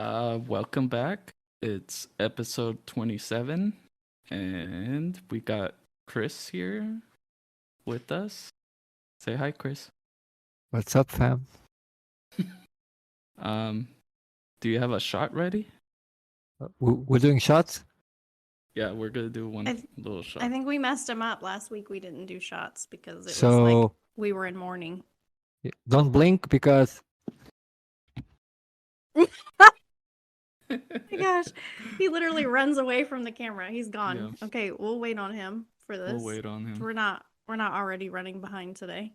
Welcome back. It's episode 27, and we got Chris here with us. Say hi, Chris. What's up, fam? Do you have a shot ready? We're doing shots? Yeah, we're gonna do one little shot. I think we messed him up last week. We didn't do shots because it was So like we were in mourning. don't blink because Oh my gosh, he literally runs away from the camera. He's gone. Yeah. Okay, we'll wait on him for this. We'll wait on him. We're not already running behind today.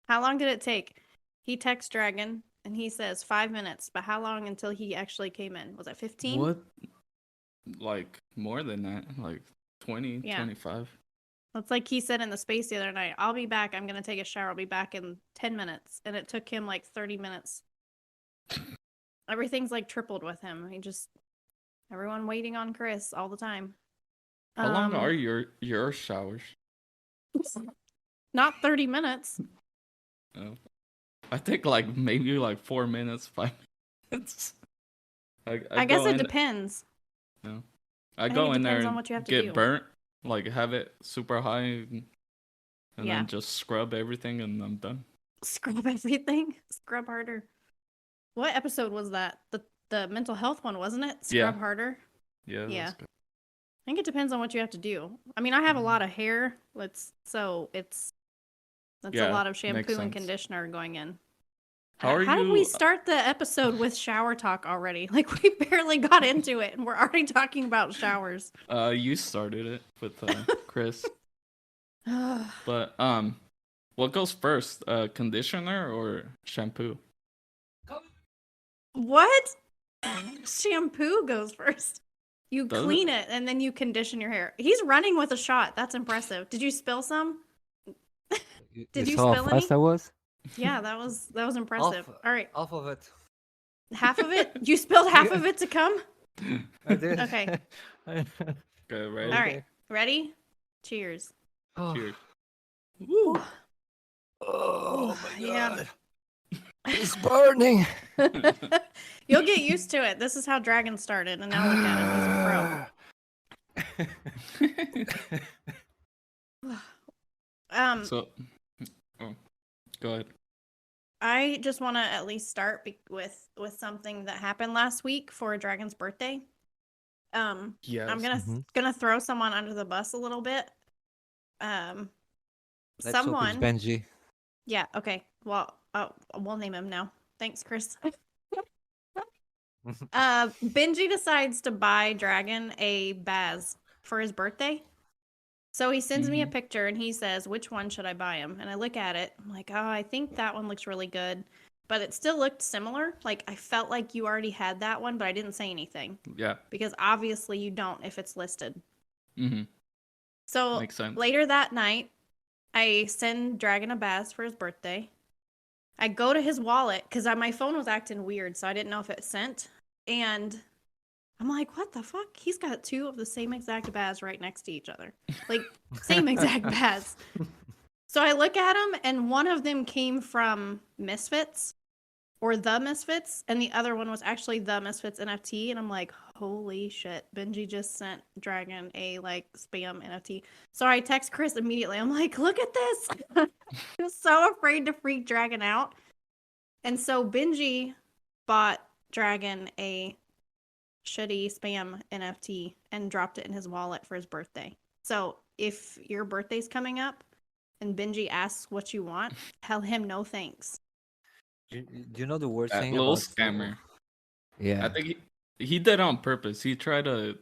How long did it take? He texts Dragon and he says 5 minutes, but how long until he actually came in? Was it 15? What? Like more than that? Like 20, Yeah. 25? It's like he said in the space the other night, I'll be back. I'm going to take a shower. I'll be back in 10 minutes. And it took him like 30 minutes. Everything's like tripled with him. Everyone waiting on Chris all the time. How long are your showers? Not 30 minutes. Oh. I think like maybe like 4 minutes, 5 minutes. I guess it depends. No. I I think go it in there depends on and what you have to get do. burnt, like have it super high, and Yeah. then just scrub everything, and I'm done. Scrub everything. Scrub harder. What episode was that? The mental health one, wasn't it? Scrub Yeah. harder. Yeah. Yeah. That's good. I think it depends on what you have to do. I mean, I have a lot of hair. That's a Yeah, lot of makes shampoo and sense. conditioner going in. How are How did we you- start the episode with shower talk already? Like we barely got into it and we're already talking about showers. You started it with Chris, but what goes first? Conditioner or shampoo? What? Shampoo goes first. You Does clean it and then you condition your hair. He's running with a shot. That's impressive. Did you spill some? Did you saw spill how fast any? I was? Yeah, that was impressive. All right, Half of it. half of it. You spilled half of it to come. I did. Okay. Okay, ready? All right, ready? Cheers. Oh, Cheers. Woo. oh my Yeah. god. It's burning. You'll get used to it. This is how Dragon started, and now look at him. He's a pro. So, go ahead. I just want to at least start with something that happened last week for Dragon's birthday. Yes. I'm gonna throw someone under the bus a little bit. Let's Someone. hope it's Benji. Yeah. Okay. Well, we'll name him now. Thanks, Chris. Benji decides to buy Dragon a Baz for his birthday. So he sends me a picture and he says, which one should I buy him? And I look at it. I'm like, oh, I think that one looks really good. But it still looked similar. Like, I felt like you already had that one, but I didn't say anything. Yeah. Because obviously you don't if it's listed. Mm-hmm. So Makes sense. later that night, I send Dragon a Baz for his birthday. I go to his wallet because my phone was acting weird, so I didn't know if it sent. And I'm like, what the fuck? He's got two of the same exact Baz right next to each other. Like, same exact Baz. So I look at them, and one of them came from Misfits, or The Misfits, and the other one was actually The Misfits NFT, and I'm like, holy shit, Benji just sent Dragon a, like, spam NFT. So I text Chris immediately. I'm like, look at this! I was so afraid to freak Dragon out. And so Benji bought Dragon a shitty spam NFT and dropped it in his wallet for his birthday. So if your birthday's coming up and Benji asks what you want, tell him no thanks. Do you know the worst That thing little about scammer. Yeah. I think he did it on purpose. He tried to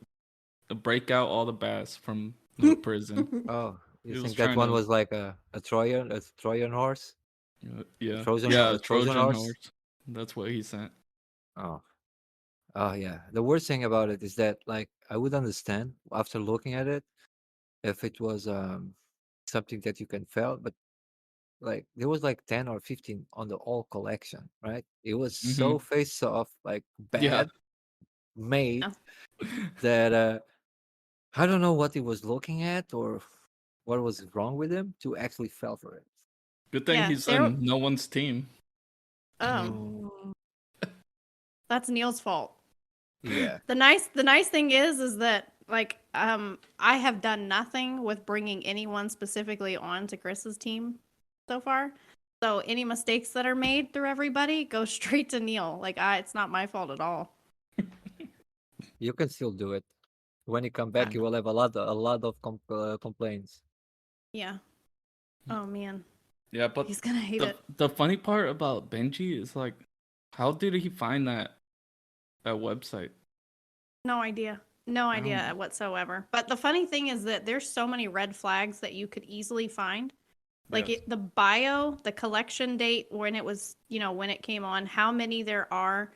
break out all the Baz from the prison. Oh, He you was think that trying one to- was like a Trojan horse? Yeah. Trojan- yeah, the Trojan horse? That's what he sent. Oh. Oh yeah. The worst thing about it is that like I would understand after looking at it if it was something that you can feel, but like there was like 10 or 15 on the all collection, right? It was so face off, like bad Yeah. made Yeah. that I don't know what he was looking at or what was wrong with him to actually fell for it. Good thing Yeah, he's there- on no one's team. Oh, that's Neil's fault. Yeah. The nice thing is that like I have done nothing with bringing anyone specifically onto Chris's team so far. So any mistakes that are made through everybody go straight to Neil. Like it's not my fault at all. You can still do it. When you come I back, you will have a lot of complaints. Yeah. Oh man, Yeah, but he's gonna hate it. the funny part about Benji is like, how did he find that website? No idea. No I don't idea know. whatsoever. But the funny thing is that there's so many red flags that you could easily find. Like Yes. the bio, the collection date when it was, when it came on, how many there are.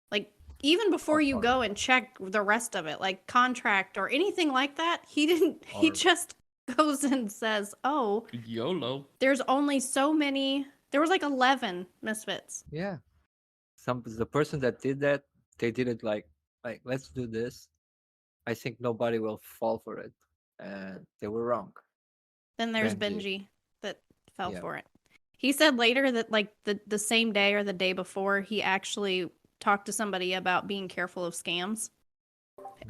Like even before you Or go and check the rest of it, like contract or anything like that, he or just goes and says, "Oh, YOLO. there's only so many. There was like 11 misfits." yeah, the person that did that, they did it like let's do this. I think nobody will fall for it, and they were wrong. Then there's Benji, Benji that fell yeah. for it. He said later that like the same day or the day before, he actually talked to somebody about being careful of scams.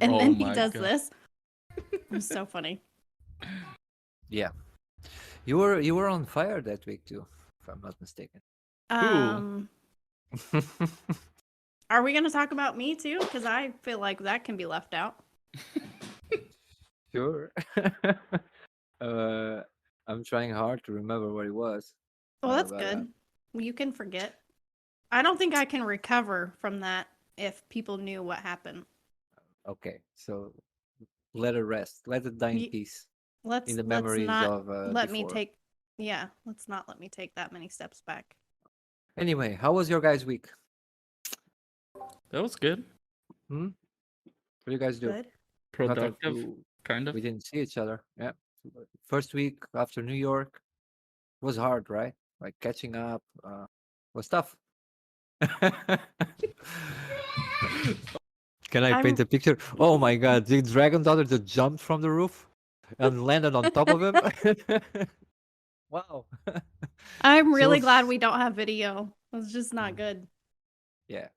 And Oh then he my does god. this. It's so funny. Yeah. You were on fire that week too, if I'm not mistaken. Um, are we gonna talk about me too? Because I feel like that can be left out. Sure. uh, I'm trying hard to remember what it was. Well, that's But good. You can forget. I don't think I can recover from that if people knew what happened. okay, so let it rest. Let it die in Ye- peace in Let's the let's memories not of let me before. take. Yeah, let's not let me take that many steps back. Anyway, how was your guys' week? That was good. Hmm? What do you guys do? Good. Not that Productive, kind of. we didn't see each other. Yeah. First week after New York was hard, right? Like catching up was tough. Can I paint I'm a picture? Oh my god, the dragon daughter just jumped from the roof and landed on top of him. Wow. I'm She really glad was we don't have video. It's just not Mm, good. yeah.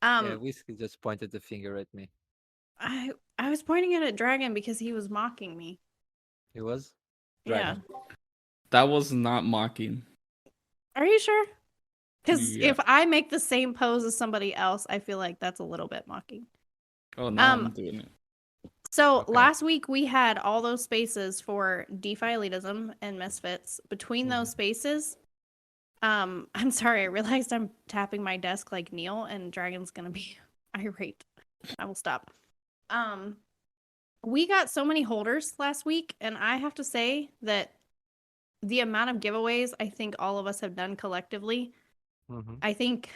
Yeah, Um, Whiskey just pointed the finger at me. I was pointing it at Dragon because he was mocking me. It was Yeah. dragon. That was not mocking. Are you sure? Because Yeah. if I make the same pose as somebody else, I feel like that's a little bit mocking. Oh, now Um, I'm doing it. so Okay. last week we had all those spaces for DeFi elitism and misfits. Between those Mhm. spaces, I'm sorry, I realized I'm tapping my desk like Neil, and Dragon's gonna be irate. I will stop. Um, we got so many holders last week, and I have to say that the amount of giveaways I think all of us have done collectively, Mhm. I think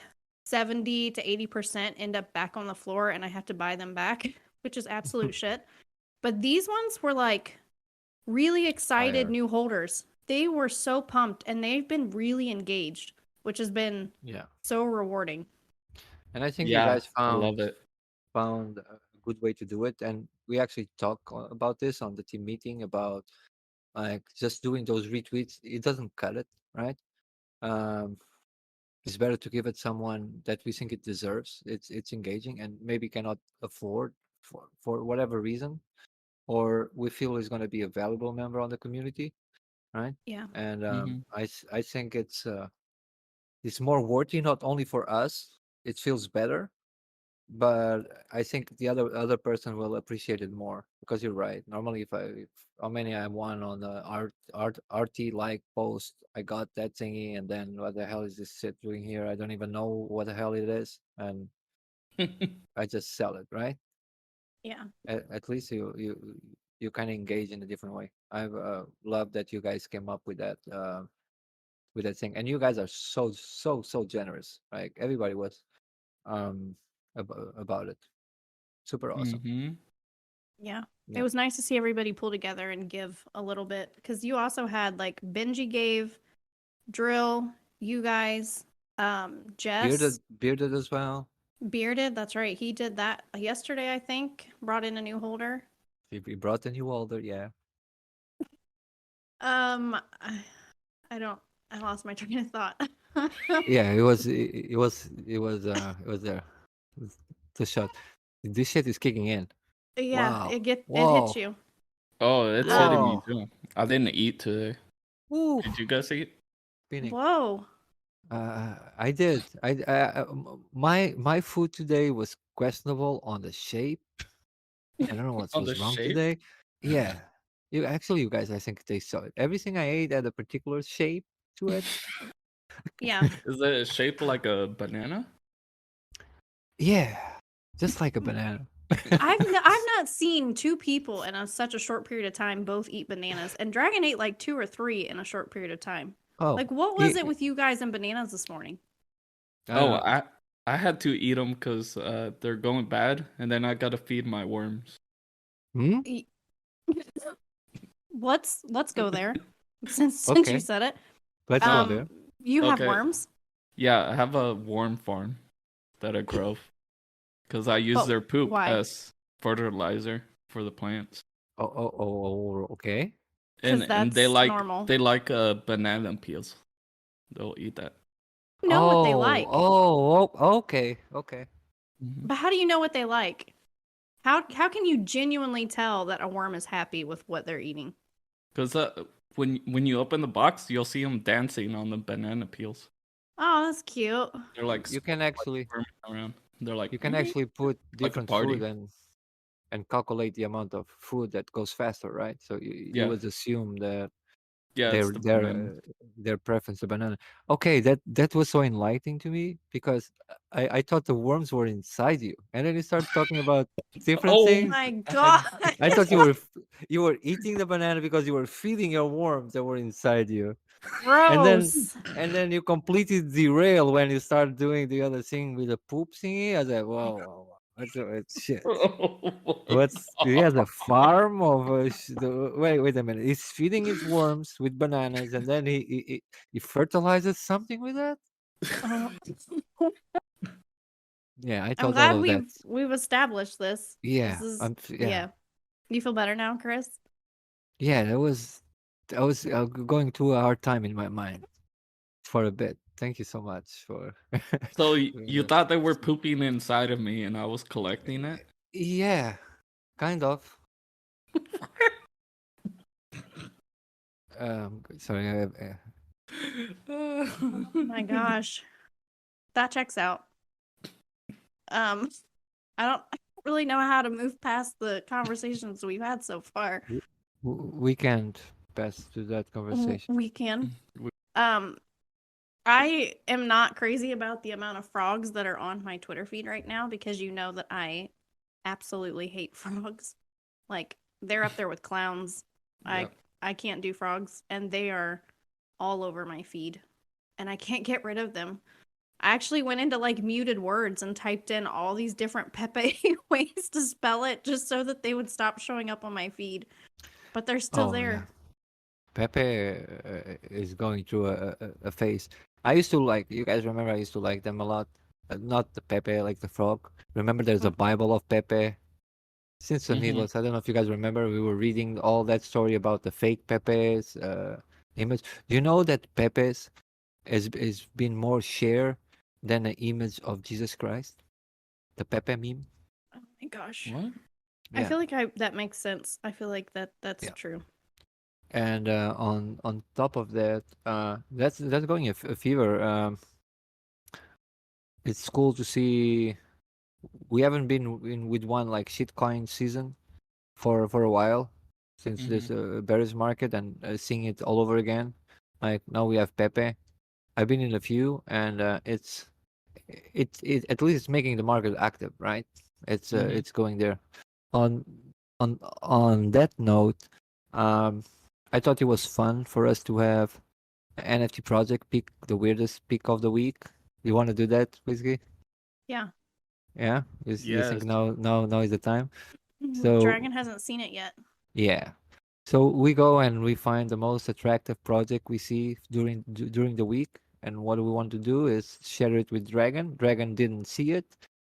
70 to 80% end up back on the floor and I have to buy them back, which is absolute shit. But these ones were like really excited Fire. new holders. They were so pumped and they've been really engaged, which has been Yeah. so rewarding. And I think you Yeah, guys I love it. found a good way to do it, and we actually talked about this on the team meeting about like just doing those retweets. It doesn't cut it, right? Um, it's better to give it someone that we think it deserves. It's engaging and maybe cannot afford for whatever reason, or we feel is going to be a valuable member on the community, right? Yeah. And Hmm. I think it's more worthy not only for us. It feels better, but I think the other person will appreciate it more because you're right. Normally, if how many I won on the RT like post, I got that thingy, and then what the hell is this shit doing here? I don't even know what the hell it is, and I just sell it, right? Yeah. At least you kind of engage in a different way. I've loved that you guys came up with that thing, and you guys are so generous. Like everybody was um about it. Super awesome. Hmm. Yeah. It Yeah. was nice to see everybody pull together and give a little bit because you also had like Benji gave, Drill, you guys, Jess, Bearded as well. Bearded. That's right. He did that yesterday, I think. Brought in a new holder. We brought the new older, yeah. I don't. I lost my train of thought. Yeah, it was there. It's the shot. This shit is kicking in. Yeah, Wow. it hits Whoa. you. Oh, it's hitting me Whoa. too. I didn't eat today. Ooh. Did you guys eat? Spinning. Whoa. I did. My food today was questionable on the shape. I don't know what On the was wrong shape? today. Yeah. You guys, I think they saw it. Everything I ate had a particular shape to it. Yeah. Is it shaped like a banana? Yeah. Just like a banana. I've not seen two people in such a short period of time both eat bananas, and Dragon ate like 2 or 3 in a short period of time. Oh, Like, what was it with you guys and bananas this morning? I don't Oh, know. I had to eat them because they're going bad, and then I gotta feed my worms. Hmm? Y- Let's go there. Since you Okay. said it. Let's go there. You have Okay. worms? Yeah, I have a worm farm that I grow because I use But their poop why? as fertilizer for the plants, Okay. Because and that's normal. they like banana peels. They'll eat that. Know what they like. Okay. Mhm. But how do you know what they like? How can you genuinely tell that a worm is happy with what they're eating? Because when you open the box, you'll see them dancing on the banana peels. Oh, that's cute. They're like You can actually squirming around. They're like put like a different party. food and calculate the amount of food that goes faster, right? So you Yeah. would assume that Yeah, it's the banana. their preference the banana. Okay, that was so enlightening to me because I thought the worms were inside you, and then you start talking about different Oh things. My God. I thought you were eating the banana because you were feeding your worms that were inside you, and Gross. then you completely derail when you start doing the other thing with the poop thingy. I was like, whoa, what's shit? What's he has a farm of wait a minute. He's feeding his worms with bananas, and then he fertilizes something with that. Oh, Yeah, I I'm thought all glad of that. we've established this. Yeah, This is yeah. You feel better now, Chris? Yeah, that was I was going through a hard time in my mind for a bit. Thank you so much for. So doing you that. thought they were pooping inside of me, and I was collecting it? Yeah, kind of. Sorry. Oh my gosh. That checks out. I don't really know how to move past the conversations we've had so far. We can't pass to that conversation. We can. We- I am not crazy about the amount of frogs that are on my Twitter feed right now because you know that I absolutely hate frogs. Like, they're up there with clowns. Yep. I can't do frogs, and they are all over my feed, and I can't get rid of them. I actually went into like muted words and typed in all these different Pepe ways to spell it just so that they would stop showing up on my feed. But they're still Oh, there. yeah. Pepe is going through a phase. I used to like, you guys remember I used to like them a lot. Not the Pepe, like the frog. Remember there's a Mm. Bible of Pepe? Since the Mhm. Needless, I don't know if you guys remember, we were reading all that story about the fake Pepe's image. Do you know that Pepe's is been more shared than the image of Jesus Christ? The Pepe meme? Oh my gosh. What? I Yeah. feel like that makes sense. I feel like that's Yeah. true. And on top of that, that's going a fever. It's cool to see. We haven't been in with one like shitcoin season for a while since this Mhm. bearish market, and seeing it all over again. Like now we have Pepe. I've been in a few, and it at least it's making the market active, right? Mhm. It's going there. On on that note, um, I thought it was fun for us to have NFT project pick the weirdest pick of the week. You want to do that, Whiskey? Yeah. Yeah. You think Yes. now is the time? So Dragon hasn't seen it yet. yeah. So we go and we find the most attractive project we see during the week, and what we want to do is share it with Dragon. Dragon didn't see it,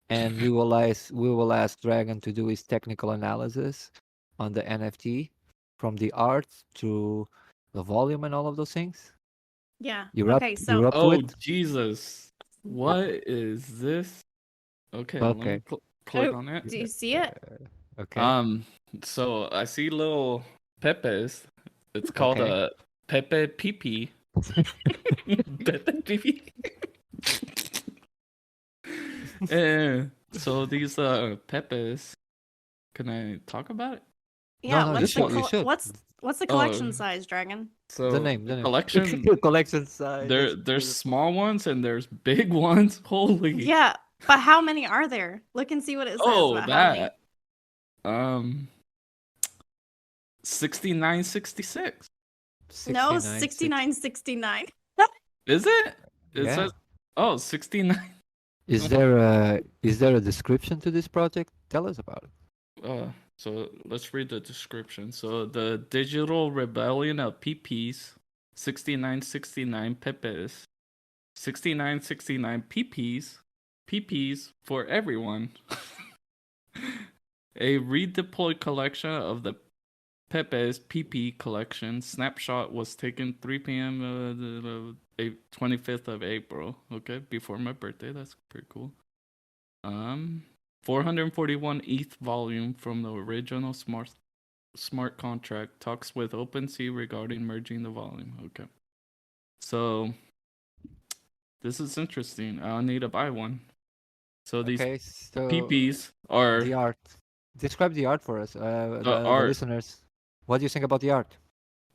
and we will ask Dragon to do his technical analysis on the NFT, from the art to the volume and all of those things. Yeah. You're up. Okay, You're so up to Oh it. Jesus! What is this? Okay, let me Okay. click Oh, on it. do you see it? Okay. So I see little Pepes. It's called Okay. a Pepe Pee. Pepe Pee. So these Pepes, can I talk about it? Yeah. No, What's the you should. what's the Oh, collection size, Dragon? so The name. collection. Collection size. There's small ones and there's big ones. Holy. Yeah, but how many are there? Look and see what it says Oh, about how many. that. 6966. No, 69. 6969. Is it? It Yeah. says 69. Is there a description to this project? Tell us about it. So let's read the description. So the digital rebellion of PPs, 6969 Pepes, 6969 PPs for everyone. A redeployed collection of the Pepe's PP collection snapshot was taken 3 p.m. 25th of April. Okay, before my birthday. That's pretty cool. 441 ETH volume from the original smart contract talks with OpenSea regarding merging the volume. Okay, so this is interesting. I'll need to buy one. So these Okay. So PPs are the art. Describe the art for us, the art. listeners. What do you think about the art?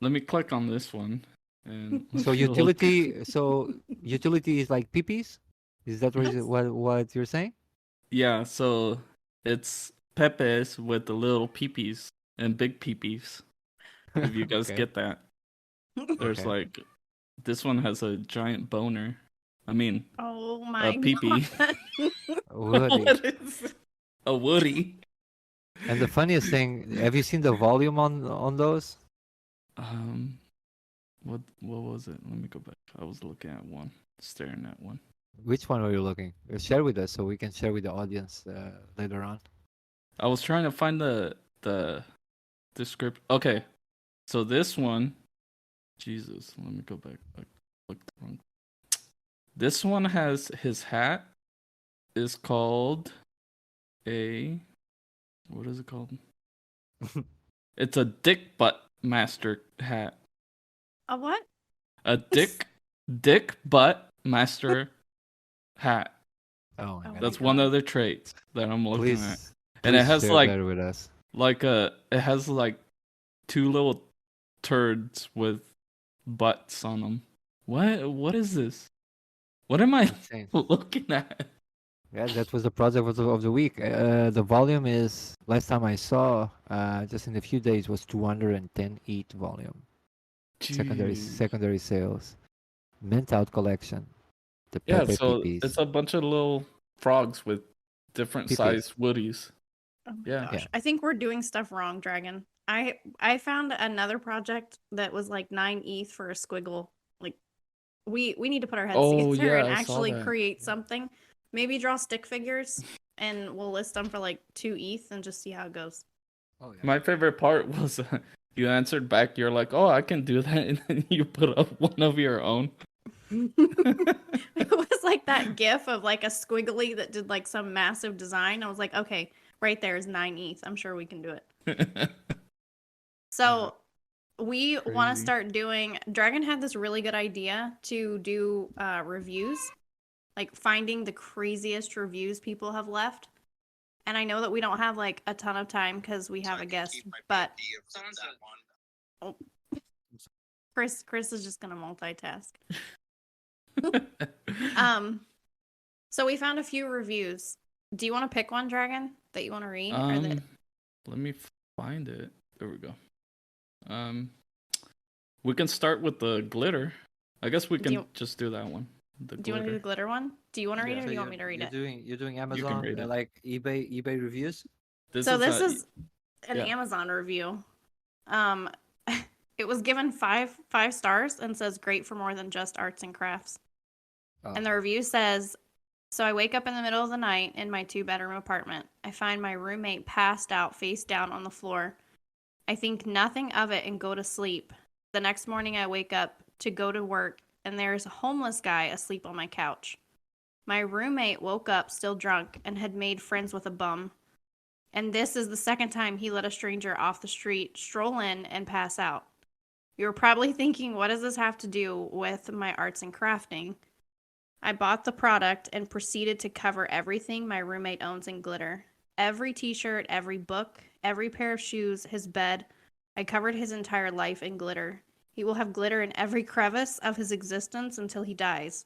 Let me click on this one. And So utility. So utility is like peepees. Is that what you're saying? Yeah, so it's Pepe's with the little peepees and big peepees. If you guys Okay. get that. There's Okay. like this one has a giant boner. I mean, Oh my peepee. god. Woody. What is it? A woody. And the funniest thing, have you seen the volume on those? What was it? Let me go back. I was looking at one, staring at one. Which one were you looking? Share with us so we can share with the audience later on. I was trying to find the description. Okay, so this one, Jesus, let me go back. I looked wrong. This one has his hat is called a, what is it called? It's a dick butt master hat. A what? A dick butt master hat. Oh my Oh god. That's my one God. of the traits that I'm looking at. Please, And it please has share like that with us. it has like two little turds with butts on them. What is this? What am I Insane. looking at? Yeah, that was the project of the week. The volume is, last time I saw, just in a few days, was 210 ETH volume. Jeez. Secondary sales. Mint out collection. The Yeah, Pepe so PPs. it's a bunch of little frogs with different Peepees. sized woodies. Oh my Yeah. gosh. Yeah. I think we're doing stuff wrong, Dragon. I found another project that was like 9 ETH for a squiggle. Like we need to put our heads Oh, together yeah, and I saw actually that. create something. Maybe draw stick figures and we'll list them for like 2 ETH and just see how it goes. Oh, yeah. My favorite part was you answered back. You're like, "Oh, I can do that," and then you put up one of your own. It was like that gif of like a squiggly that did like some massive design. I was like, okay, right there is 9 ETH. I'm sure we can do it. So we want to Crazy. start doing. Dragon had this really good idea to do reviews, like finding the craziest reviews people have left. And I know that we don't have like a ton of time because we have a guest, but oh, Chris is just gonna multitask. So we found a few reviews. Do you want to pick one, Dragon, that you want to read? Or that... Let me find it. There we go. We can start with the glitter. I guess we can just do that one. The Do you want to do the glitter one? Do you want to read it, or So do you want me to read it? You're doing Amazon, read it. like eBay reviews? This a- is an yeah. Amazon review. It was given five stars and says great for more than just arts and crafts. Oh. And the review says, so I wake up in the middle of the night in my 2-bedroom apartment. I find my roommate passed out face down on the floor. I think nothing of it and go to sleep. The next morning I wake up to go to work and there's a homeless guy asleep on my couch. My roommate woke up still drunk and had made friends with a bum. And this is the second time he let a stranger off the street stroll in and pass out. You're probably thinking, what does this have to do with my arts and crafting? I bought the product and proceeded to cover everything my roommate owns in glitter. Every t-shirt, every book, every pair of shoes, his bed. I covered his entire life in glitter. He will have glitter in every crevice of his existence until he dies.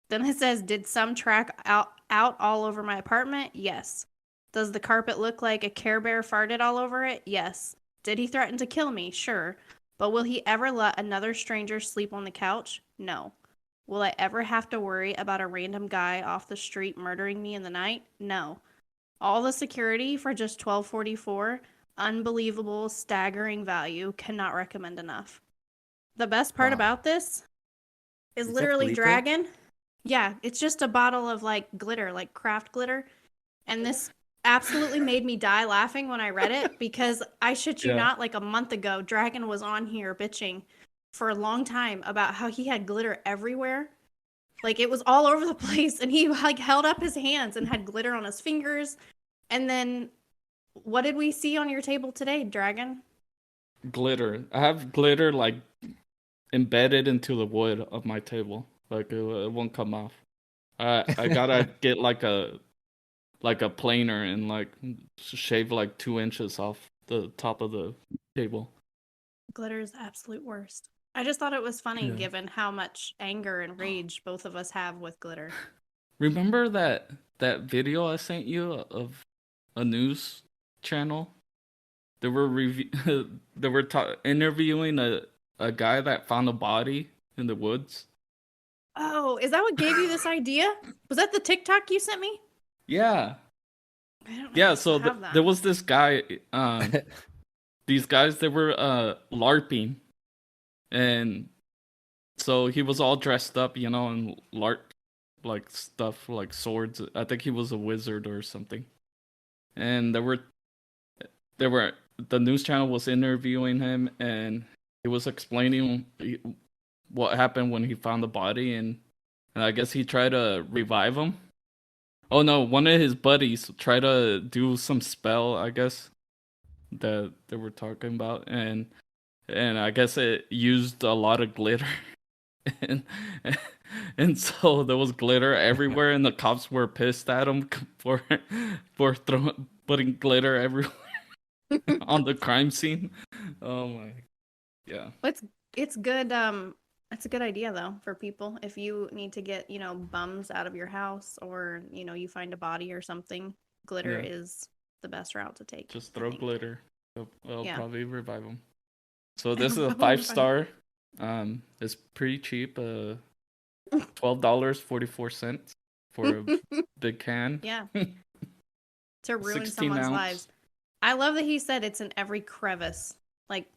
Then it says, did some track out all over my apartment? Yes. Does the carpet look like a Care Bear farted all over it? Yes. Did he threaten to kill me? Sure. But will he ever let another stranger sleep on the couch? No. Will I ever have to worry about a random guy off the street murdering me in the night? No. All the security for just $12.44, unbelievable, staggering value, cannot recommend enough. The best part Wow. about this is Is that literally glitter? Dragon. Yeah, it's just a bottle of like glitter, like craft glitter. And this absolutely made me die laughing when I read it because I shit you Yeah. not, like a month ago, Dragon was on here bitching for a long time about how he had glitter everywhere. Like it was all over the place and he like held up his hands and had glitter on his fingers. And then what did we see on your table today, Dragon? Glitter. I have glitter like embedded into the wood of my table. Like it won't come off. I gotta get like a planer and like shave like 2 inches off the top of the table. Glitter is the absolute worst. I just thought it was funny Yeah. given how much anger and rage both of us have with glitter. Remember that video I sent you of a news channel? They were interviewing a guy that found a body in the woods. Oh, is that what gave you this idea? Was that the TikTok you sent me? Yeah. I don't know. Yeah, if I still so have that. there was this guy these guys, they were LARPing, and so he was all dressed up, and LARP like stuff like swords. I think he was a wizard or something. And the news channel was interviewing him, and he was explaining what happened when he found the body, and I guess he tried to revive him. Oh no, one of his buddies tried to do some spell, I guess, that they were talking about, and I guess it used a lot of glitter. and and so there was glitter everywhere, and the cops were pissed at him for putting glitter everywhere on the crime scene. Oh my, yeah. It's good. It's a good idea though for people if you need to get bums out of your house or you find a body or something. Glitter Yeah. is the best route to take. Just I throw think. glitter. It'll Yeah. probably revive him. So this is a Probably revive 5-star. It's pretty cheap. $12.44 for a big can. Yeah. To ruin 16 someone's ounce. lives. I love that he said it's in every crevice. Like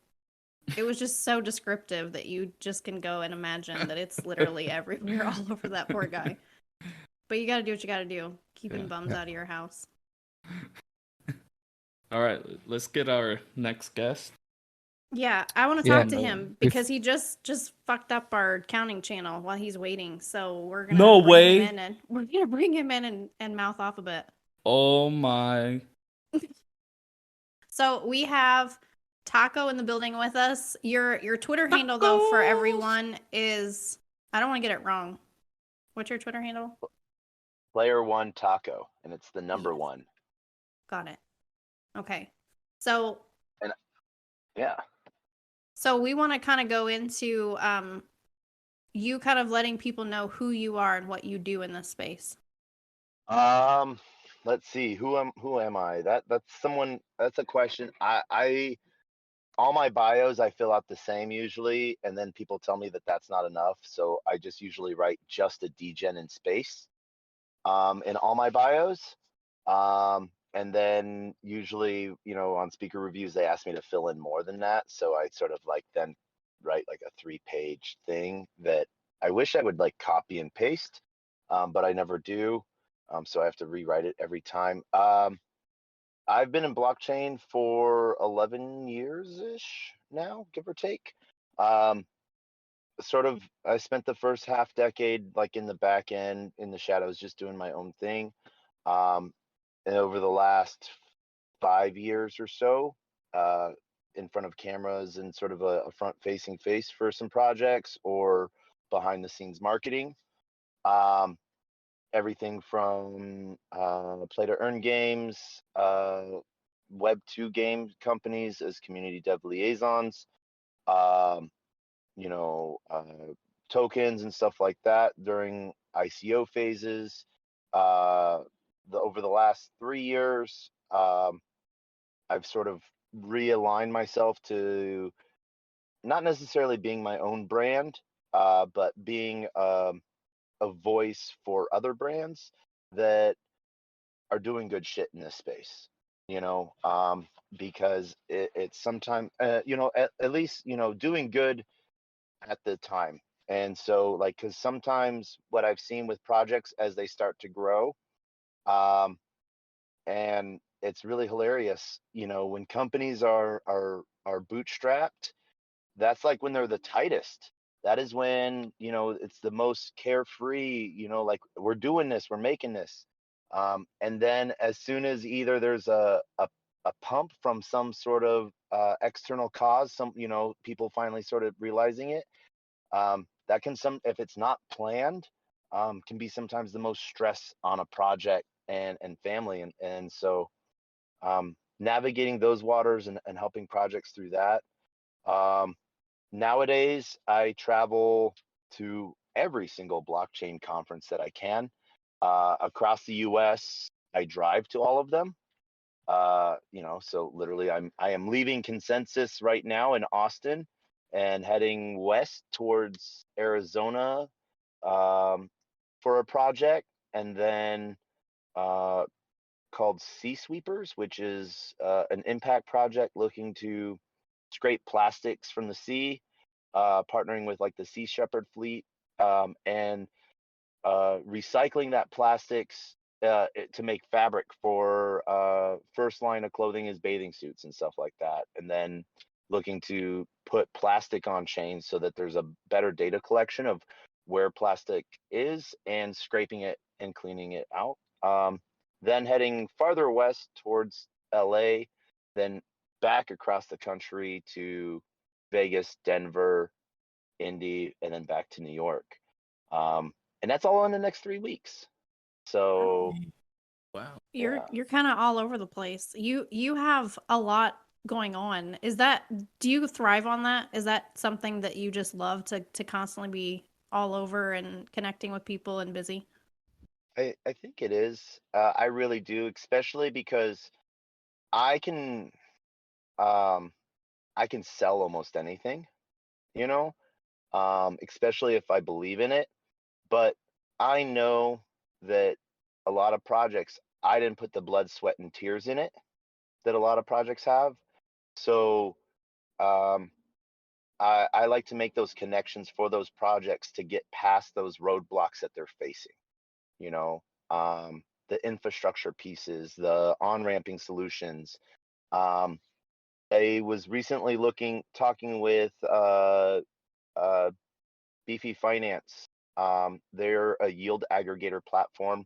it was just so descriptive that you just can go and imagine that it's literally everywhere all over that poor guy. But you got to do what you got to do. Keeping Yeah. bums out of your house. All right, let's get our next guest. Yeah, I want to Yeah, talk to him because he just fucked up our counting channel while he's waiting. So we're gonna No bring way. him in and we're gonna bring him in and mouth off a bit. Oh my. So we have Taco in the building with us. Your Twitter handle though for everyone is, I don't want to get it wrong. What's your Twitter handle? Player1Taco, and it's the number one. Got it. Okay. So Yeah. So we want to kind of go into you kind of letting people know who you are and what you do in this space. Let's see. Who am I? That's a question. I all my bios I fill out the same usually, and then people tell me that that's not enough, so I just usually write just a degen in space in all my bios. And then usually, on speaker reviews, they ask me to fill in more than that. So I sort of like then write like a 3-page thing that I wish I would like copy and paste, but I never do. So I have to rewrite it every time. I've been in blockchain for 11 years-ish now, give or take. I spent the first half decade like in the back end in the shadows, just doing my own thing. And over the last 5 years or so, in front of cameras and sort of a front facing face for some projects or behind the scenes marketing. Um, Everything from play to earn games, Web 2 game companies as community dev liaisons, um, you know, tokens and stuff like that during ICO phases. Over the last 3 years, I've sort of realigned myself to not necessarily being my own brand, but being a voice for other brands that are doing good shit in this space. You know, because it's sometimes, at least doing good at the time. And so, like, because sometimes what I've seen with projects as they start to grow, and it's really hilarious. When companies are bootstrapped, that's like when they're the tightest. That is when it's the most carefree. Like we're doing this, we're making this, and then as soon as either there's a pump from some sort of external cause, some people finally sort of realizing it. That can if it's not planned, can be sometimes the most stress on a project and family, and so navigating those waters and helping projects through that. Nowadays, I travel to every single blockchain conference that I can across the U.S. I drive to all of them. So literally, I am leaving Consensus right now in Austin and heading west towards Arizona for a project, and then called Sea Sweepers, which is an impact project looking to scrape plastics from the sea, partnering with like the Sea Shepherd fleet, and recycling that plastics to make fabric for first line of clothing is bathing suits and stuff like that, and then looking to put plastic on chains so that there's a better data collection of where plastic is and scraping it and cleaning it out. Then heading farther west towards LA, then back across the country to Vegas, Denver, Indy, and then back to New York. And that's all in the next 3 weeks. So Wow. You're kind of all over the place. You have a lot going on. Do you thrive on that? Is that something that you just love to constantly be all over and connecting with people and busy? I think it is. I really do, especially because I can um, I can sell almost anything, you know, especially if I believe in it. But I know that a lot of projects, I didn't put the blood, sweat, and tears in it that a lot of projects have. So um, I like to make those connections for those projects to get past those roadblocks that they're facing. You know, the infrastructure pieces, the on-ramping solutions. Um, I was recently talking with uh, Beefy Finance. They're a yield aggregator platform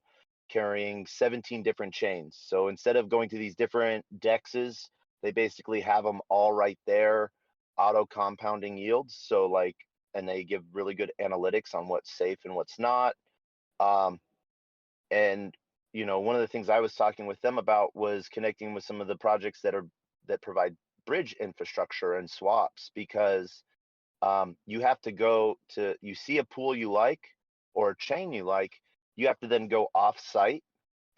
carrying 17 different chains. So instead of going to these different dexes, they basically have them all right there, auto compounding yields. So and they give really good analytics on what's safe and what's not. Um, and one of the things I was talking with them about was connecting with some of the projects that provide bridge infrastructure and swaps, because you have to you see a pool you like or a chain you like, you have to then go off site.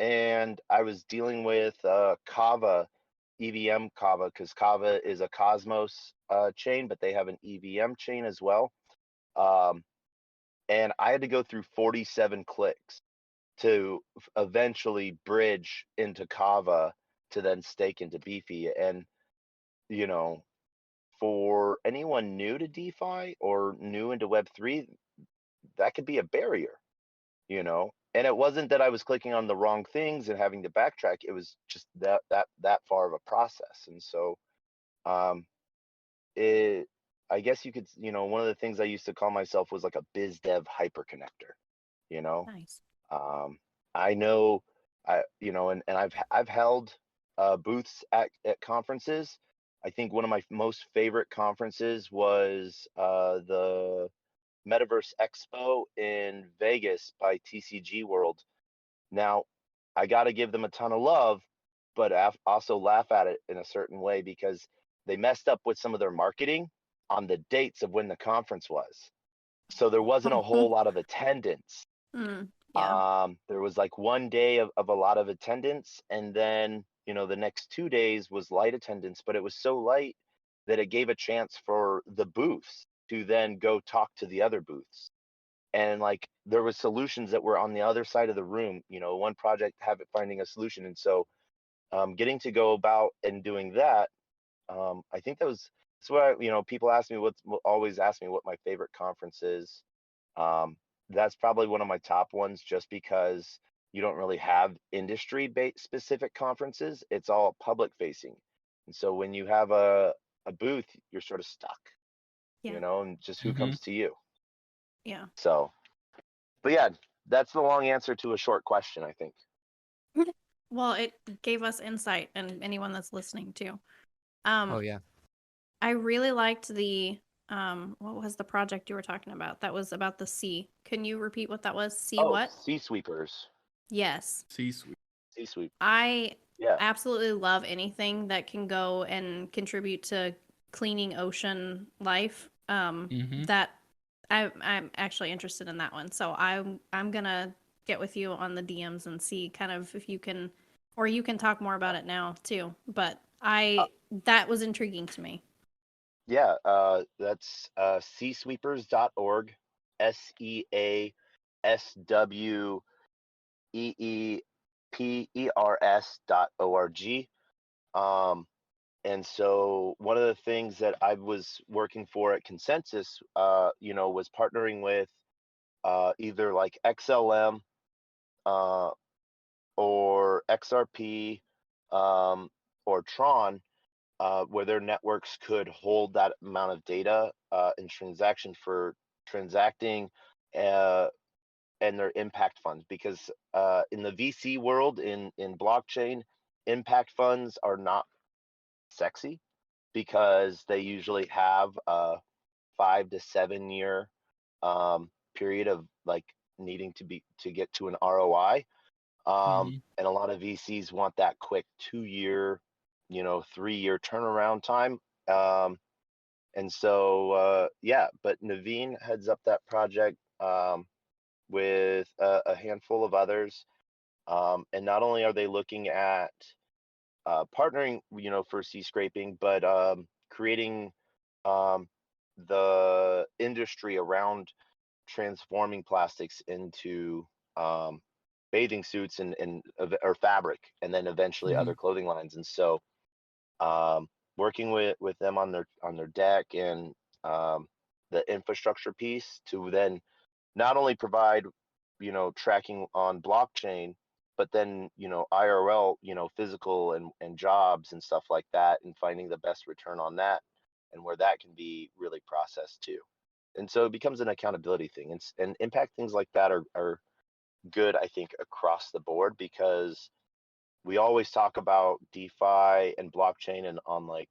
And I was dealing with Kava, EVM Kava, because Kava is a Cosmos chain, but they have an EVM chain as well. And I had to go through 47 clicks to eventually bridge into Kava to then stake into Beefy. And, you know, for anyone new to DeFi or new into Web3, that could be a barrier, And it wasn't that I was clicking on the wrong things and having to backtrack. It was just that far of a process. And so, um, it I guess you could, one of the things I used to call myself was like a biz dev hyperconnector, you know. Nice. I know, and I've held booths at conferences. I think one of my most favorite conferences was the Metaverse Expo in Vegas by TCG World. Now, I got to give them a ton of love, but also laugh at it in a certain way because they messed up with some of their marketing on the dates of when the conference was. So there wasn't a whole lot of attendance. Yeah. There was like one day of a lot of attendance, and then, the next 2 days was light attendance, but it was so light that it gave a chance for the booths to then go talk to the other booths. And like there was solutions that were on the other side of the room, one project finding a solution. And so getting to go about and doing that, I think that's why, people ask me always ask me what my favorite conference is. Um, that's probably one of my top ones just because you don't really have industry specific conferences. It's all public facing. And so when you have a booth, you're sort of stuck, Yeah. and just who Mm-hmm. comes to you. Yeah. So, but yeah, that's the long answer to a short question, I think. Well, it gave us insight, and anyone that's listening too. Oh yeah. I really liked the what was the project you were talking about? That was about the sea. Can you repeat what that was? Sea Oh, what? sea sweepers. Yes. C-suite. Sea sweep. I Yeah. absolutely love anything that can go and contribute to cleaning ocean life. Mm-hmm. That I'm actually interested in that one. So I'm gonna get with you on the DMs and see kind of if you can, or you can talk more about it now too. But that was intriguing to me. Yeah. That's seasweepers.org. SEASWEEPERS.org. And so one of the things that I was working for at Consensus, was partnering with either like XLM or XRP or Tron, where their networks could hold that amount of data in transaction for transacting uh, and their impact funds. Because in the VC world, in blockchain, impact funds are not sexy because they usually have a 5 to 7 year period of like needing to get to an ROI. Mm-hmm. And a lot of VCs want that quick 2 year, 3 year turnaround time. And so, yeah, but Naveen heads up that project with a handful of others. And not only are they looking at partnering, for sea scraping, but creating um, the industry around transforming plastics into bathing suits or fabric, and then eventually Mm-hmm. other clothing lines. And so, working with them on their deck and the infrastructure piece to then not only provide tracking on blockchain, but then IRL, physical and jobs and stuff like that, and finding the best return on that and where that can be really processed too. And so it becomes an accountability thing, and impact things like that are good, I think, across the board, because we always talk about DeFi and blockchain and on like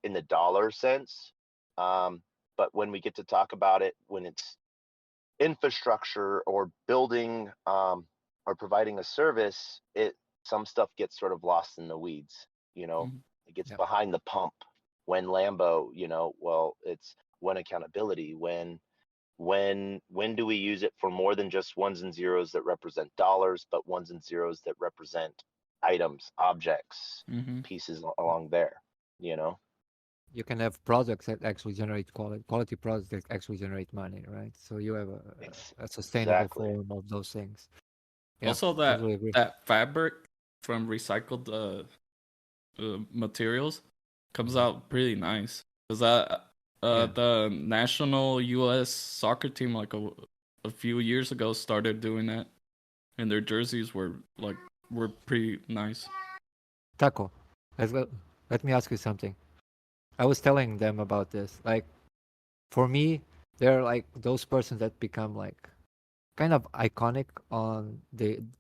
in the dollar sense, but when we get to talk about it when it's infrastructure or building or providing a service, some stuff gets sort of lost in the weeds. Mm-hmm. It gets Yep. behind the pump. When Lambo, well, it's when accountability, when do we use it for more than just ones and zeros that represent dollars, but ones and zeros that represent items, objects, Mm-hmm. pieces along there, you know? You can have products that actually generate quality products that actually generate money, right? So you have a sustainable Exactly. form of those things. Yeah, Also, totally agree. that fabric from recycled materials comes out pretty nice. Cause Yeah. the national U.S. soccer team like a few years ago started doing that, and their jerseys were pretty nice. Taco, let me ask you something. I was telling them about this. Like, for me, they're like those persons that become like kind of iconic on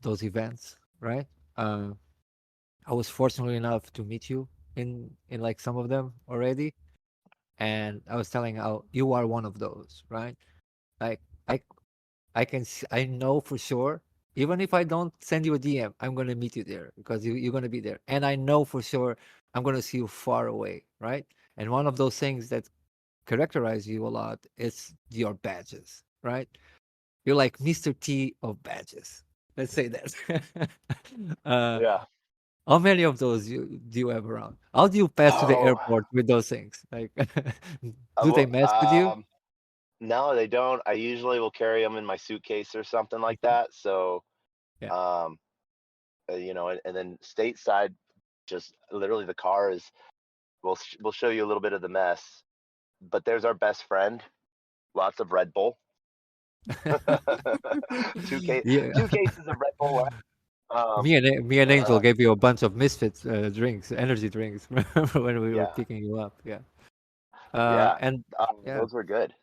those events, right? Uh, I was fortunate enough to meet you in like some of them already, and I was telling how you are one of those, right? Like I know for sure. Even if I don't send you a DM, I'm gonna meet you there because you're gonna be there, and I know for sure I'm gonna see you far away, right? And one of those things that characterize you a lot is your badges, right? You're like Mr. T of badges. Let's say that. uh, Yeah. how many of those do you have around? How do you pass to the Oh, airport with those things? Like, do they well, mess with you? no, they don't. I usually will carry them in my suitcase or something like that. So, Yeah. um, and then stateside, just literally the car is. We'll show you a little bit of the mess, but there's our best friend. Lots of Red Bull. two case, Yeah. 2 cases of Red Bull. Um, Me and Angel uh, gave you a bunch of misfits drinks, energy drinks, remember when we were yeah, picking you up? Yeah. yeah. And yeah. Those were good.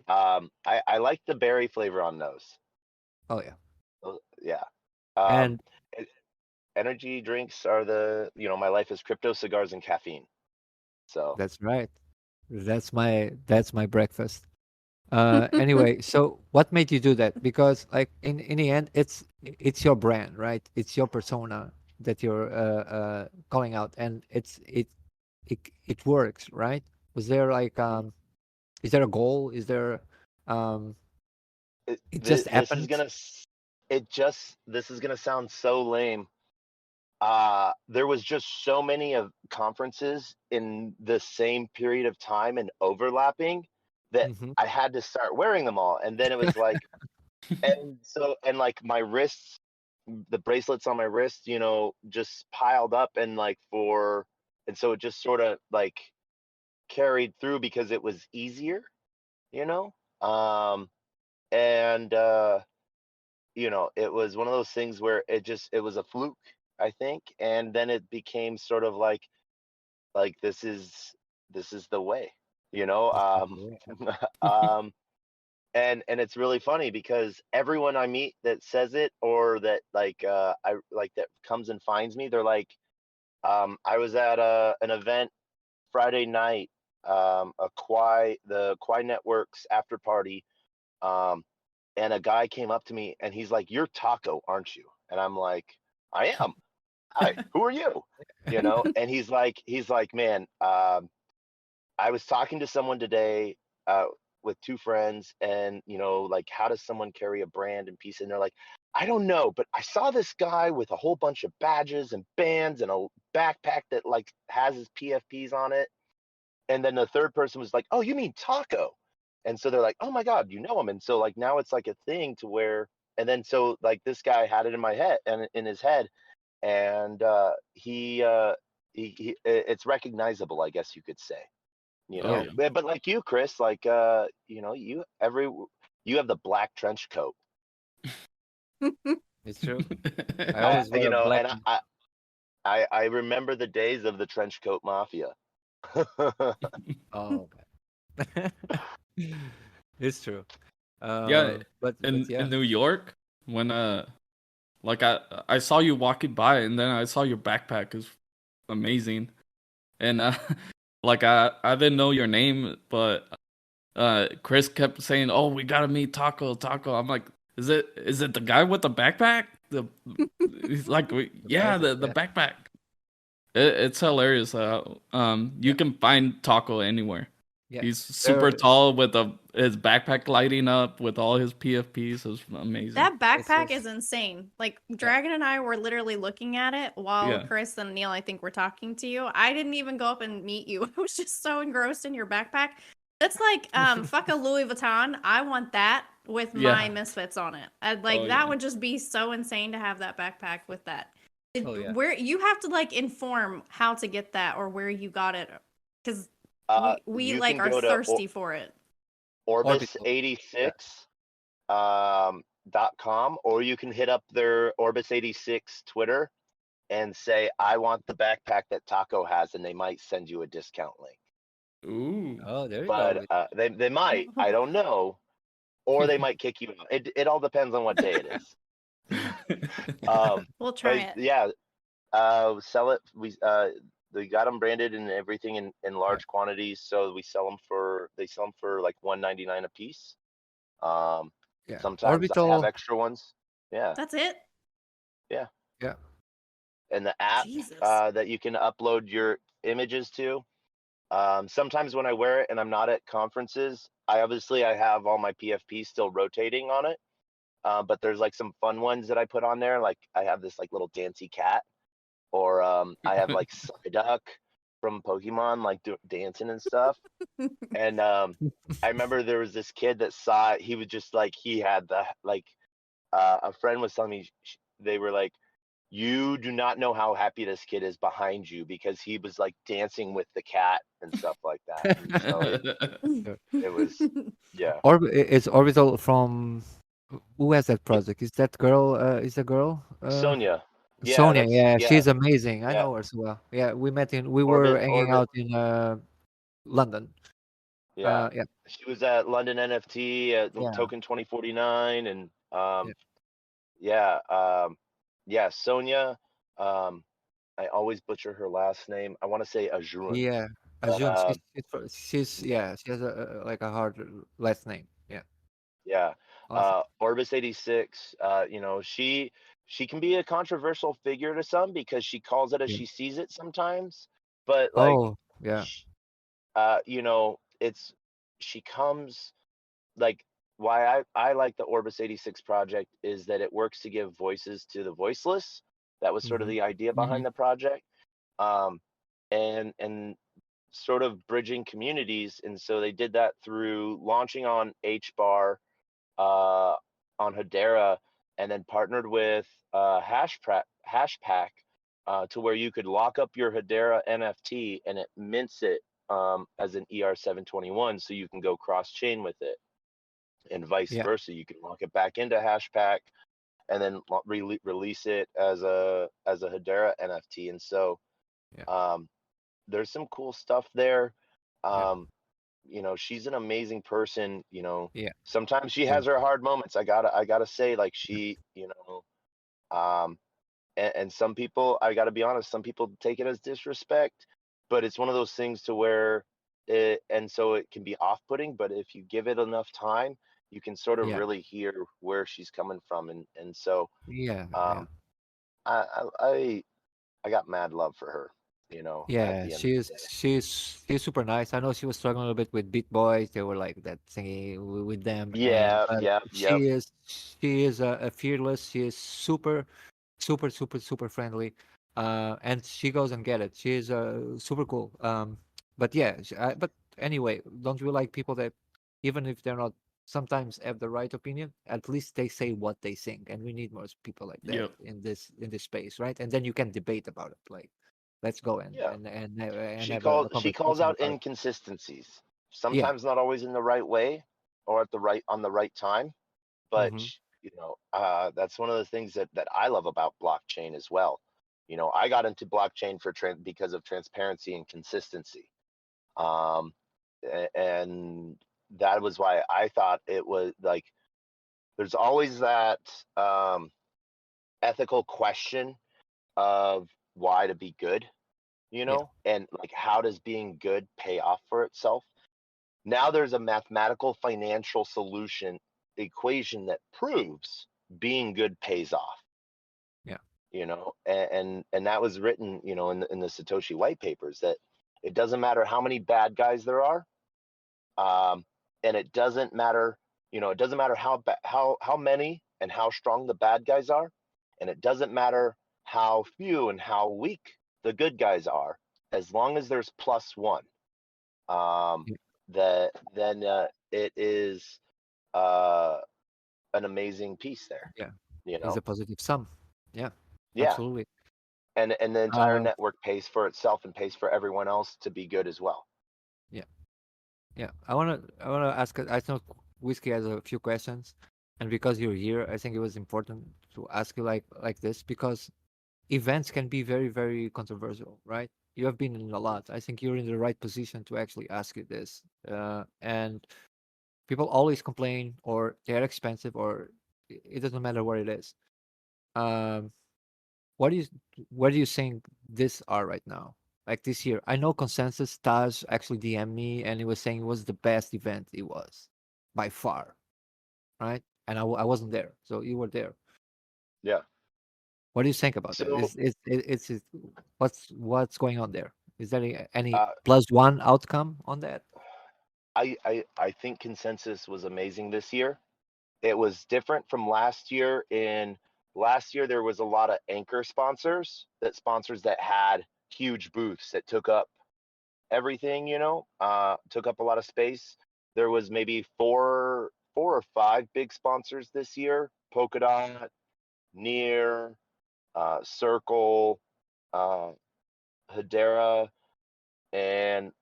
I like the berry flavor on those. Oh yeah. Yeah. Um, And e- Energy drinks are my life is crypto, cigars, and caffeine. So that's right. That's my breakfast. Anyway, so what made you do that? Because like in the end, it's your brand, right? It's your persona that you're calling out, and it works, right? Was there like is there a goal? Is there um it just this is happened? gonna this is gonna sound so lame. There was just so many of conferences in the same period of time and overlapping that Hmm. I had to start wearing them all. And then it was like, and like my wrists, the bracelets on my wrist, just piled up and so it just sort of like carried through because it was easier, you know? Um, and, it was one of those things where it was a fluke, I think. And then it became sort of like this is the way, you know. This is the way. Um, and it's really funny because everyone I meet that says it or that I like that comes and finds me, they're like, I was at an event Friday night, the Quai Networks after party, um, and a guy came up to me and he's like, "You're Taco, aren't you?" And I'm like, "I am." "Hi, who are you?" And he's like, "Man, I was talking to someone today uh, with two friends, and like, how does someone carry a brand and piece?" And they're like, "I don't know, but I saw this guy with a whole bunch of badges and bands and a backpack that like has his PFPs on it." And then the third person was like, "Oh, you mean Taco?" And so they're like, "Oh my God, you know him." And so like now it's like a thing to where, and then so like this guy had it in my head and in his head, and it's recognizable, I guess you could say. Oh Yeah, But like you, Chris, like you have the black trench coat. it's true. I yeah. always wear a black. And I remember the days of the trench coat mafia. Oh, okay. It's true. Yeah, But yeah. in New York, when like I saw you walking by, and then I saw your backpack is amazing, and like I didn't know your name, but Chris kept saying, "Oh, we gotta meet Taco, Taco." I'm like, is it the guy with the backpack? He's like, The yeah, badges, the yeah. backpack. It's hilarious. You Yeah. can find Taco anywhere. Yeah. He's super There tall with his backpack lighting up with all his PFPs. It's amazing. That it's backpack just is insane. Like yeah. Dragon and I were literally looking at it while Yeah. Chris and Neil, I think, were talking to you. I didn't even go up and meet you. I was just so engrossed in your backpack. That's like fuck a Louis Vuitton. I want that with my Yeah. Misfits on it. Like Oh that yeah. would just be so insane to have that backpack with that. Oh yeah. Where you have to like inform how to get that or where you got it because we You like can are go to thirsty for it. Orbis Orbital. Yeah. 86 .com, or you can hit up their Orbis 86 Twitter and say, "I want the backpack that Taco has," and they might send you a discount link. Ooh. Ooh. Oh, there you go. but they might. I don't know, or they might kick you out. It all depends on what day it is. We'll try But it. yeah, sell it. We got them branded and everything in large quantities, so we sell them for like $1.99 a piece. Yeah. Sometimes I have Orbital. extra ones. Yeah, That's it. Yeah. and the app Jesus. that you can upload your images to. Sometimes when I wear it and I'm not at conferences, I have all my PFP still rotating on it. But there's like some fun ones that I put on there. Like I have this like little dancy cat, or I have like Psyduck from Pokemon like dancing and stuff. And I remember there was this kid that saw it. He was just like he had the like a friend was telling me they were like, you do not know how happy this kid is behind you because he was like dancing with the cat and stuff like that. And so it was, yeah. It's Orbital from who has that project? Is that girl? Is the girl? Sonia. Yeah, Sonia. that's Yeah, yeah, she's amazing. I yeah. know her so well. Yeah, we were hanging Orbit. out in London. Yeah. Yeah, She was at London NFT at yeah, Token 2049 and yeah, yeah, yeah, Sonia. Um I always butcher her last name. I want to say Ajun. yeah. But Ajun. She's yeah, yeah. She has like a hard last name. Yeah, yeah. awesome. Orbis 86, she can be a controversial figure to some because she calls it as Yeah. she sees it sometimes. But like Oh, yeah, sh- it's she comes like why I like the Orbis 86 project is that it works to give voices to the voiceless. That was sort of hmm the idea behind the project. Um, and sort of bridging communities. And so they did that through launching on HBAR, uh, on Hedera, and then partnered with Hashpack to where you could lock up your Hedera NFT and it mints it as an ER721 so you can go cross chain with it and vice yeah, versa. You can lock it back into Hashpack and then release it as a Hedera NFT. And so yeah, um, there's some cool stuff there. yeah, She's an amazing person. yeah. Sometimes she She has is. her hard moments. I gotta say, like um, and some people, I gotta be honest, some people take it as disrespect, but it's one of those things to where and so it can be off-putting. But if you give it enough time, you can sort of Yeah, really hear where she's coming from, and so yeah, yeah. um, I, I I I got mad love for her. At Yeah, the end of the day. she's super nice. I know she was struggling a little bit with Beat Boys. They were like that thingy with them, and Yeah, but yep, yep. she is a fearless. She is super friendly, and she goes and get it. She is super cool. But yeah, but anyway, don't you like people that even if they're not sometimes have the right opinion, at least they say what they think, and we need more people like that Yep. in this space, right? And then you can debate about it, like. Let's go Yeah. and She have calls a she calls conversation out about it. inconsistencies. Yeah. Sometimes not always in the right way or on the right time, but hmm that's one of the things that I love about blockchain as well. I got into blockchain because of transparency and consistency. Um, and that was why I thought it was like there's always that um, ethical question of why to be good, Yeah. and like how does being good pay off for itself? Now there's a mathematical financial solution equation that proves being good pays off, Yeah. and that was written, in the Satoshi white papers that it doesn't matter how many bad guys there are, um, and it doesn't matter how many and how strong the bad guys are, and it doesn't matter how few and how weak the good guys are, as long as there's plus one. Um, Yeah. that then it is uh, an amazing piece there. Yeah. You Is a know, positive sum. Yeah. yeah, Absolutely. and the entire Uh network pays for itself and pays for everyone else to be good as well. yeah. Yeah. I wanna ask I know Whiskey has a few questions, and because you're here, I think it was important to ask you like this because events can be very, very controversial, right? You have been in a lot. I think you're in the right position to actually ask you this. And people always complain, or they're expensive, or it doesn't matter what it is. Um, what do you, where do you think this are right now? Like this year, I know Consensus Taj actually DM'd me, and he was saying it was the best event it was by far, right? And I wasn't there, so you were there. Yeah. What do you think about that? So It's what's going on there? Is there any uh, plus one outcome on that? I think Consensus was amazing this year. It was different from last year. In last year, there was a lot of anchor sponsors that had huge booths that took up everything, took up a lot of space. There was maybe four or five big sponsors this year: Polkadot, Near, Circle, uh, Hedera, and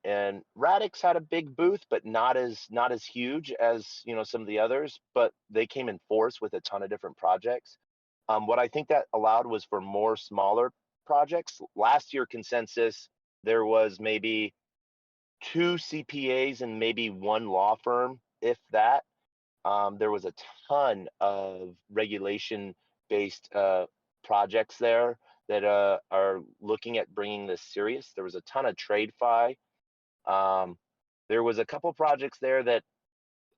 Radix had a big booth, but not as huge as some of the others. But they came in force with a ton of different projects. What I think that allowed was for more smaller projects. Last year, Consensus, there was maybe two CPAs and maybe one law firm, if that. There was a ton of regulation-based projects there that are looking at bringing this serious. There was a ton of TradeFi. Um, there was a couple projects there that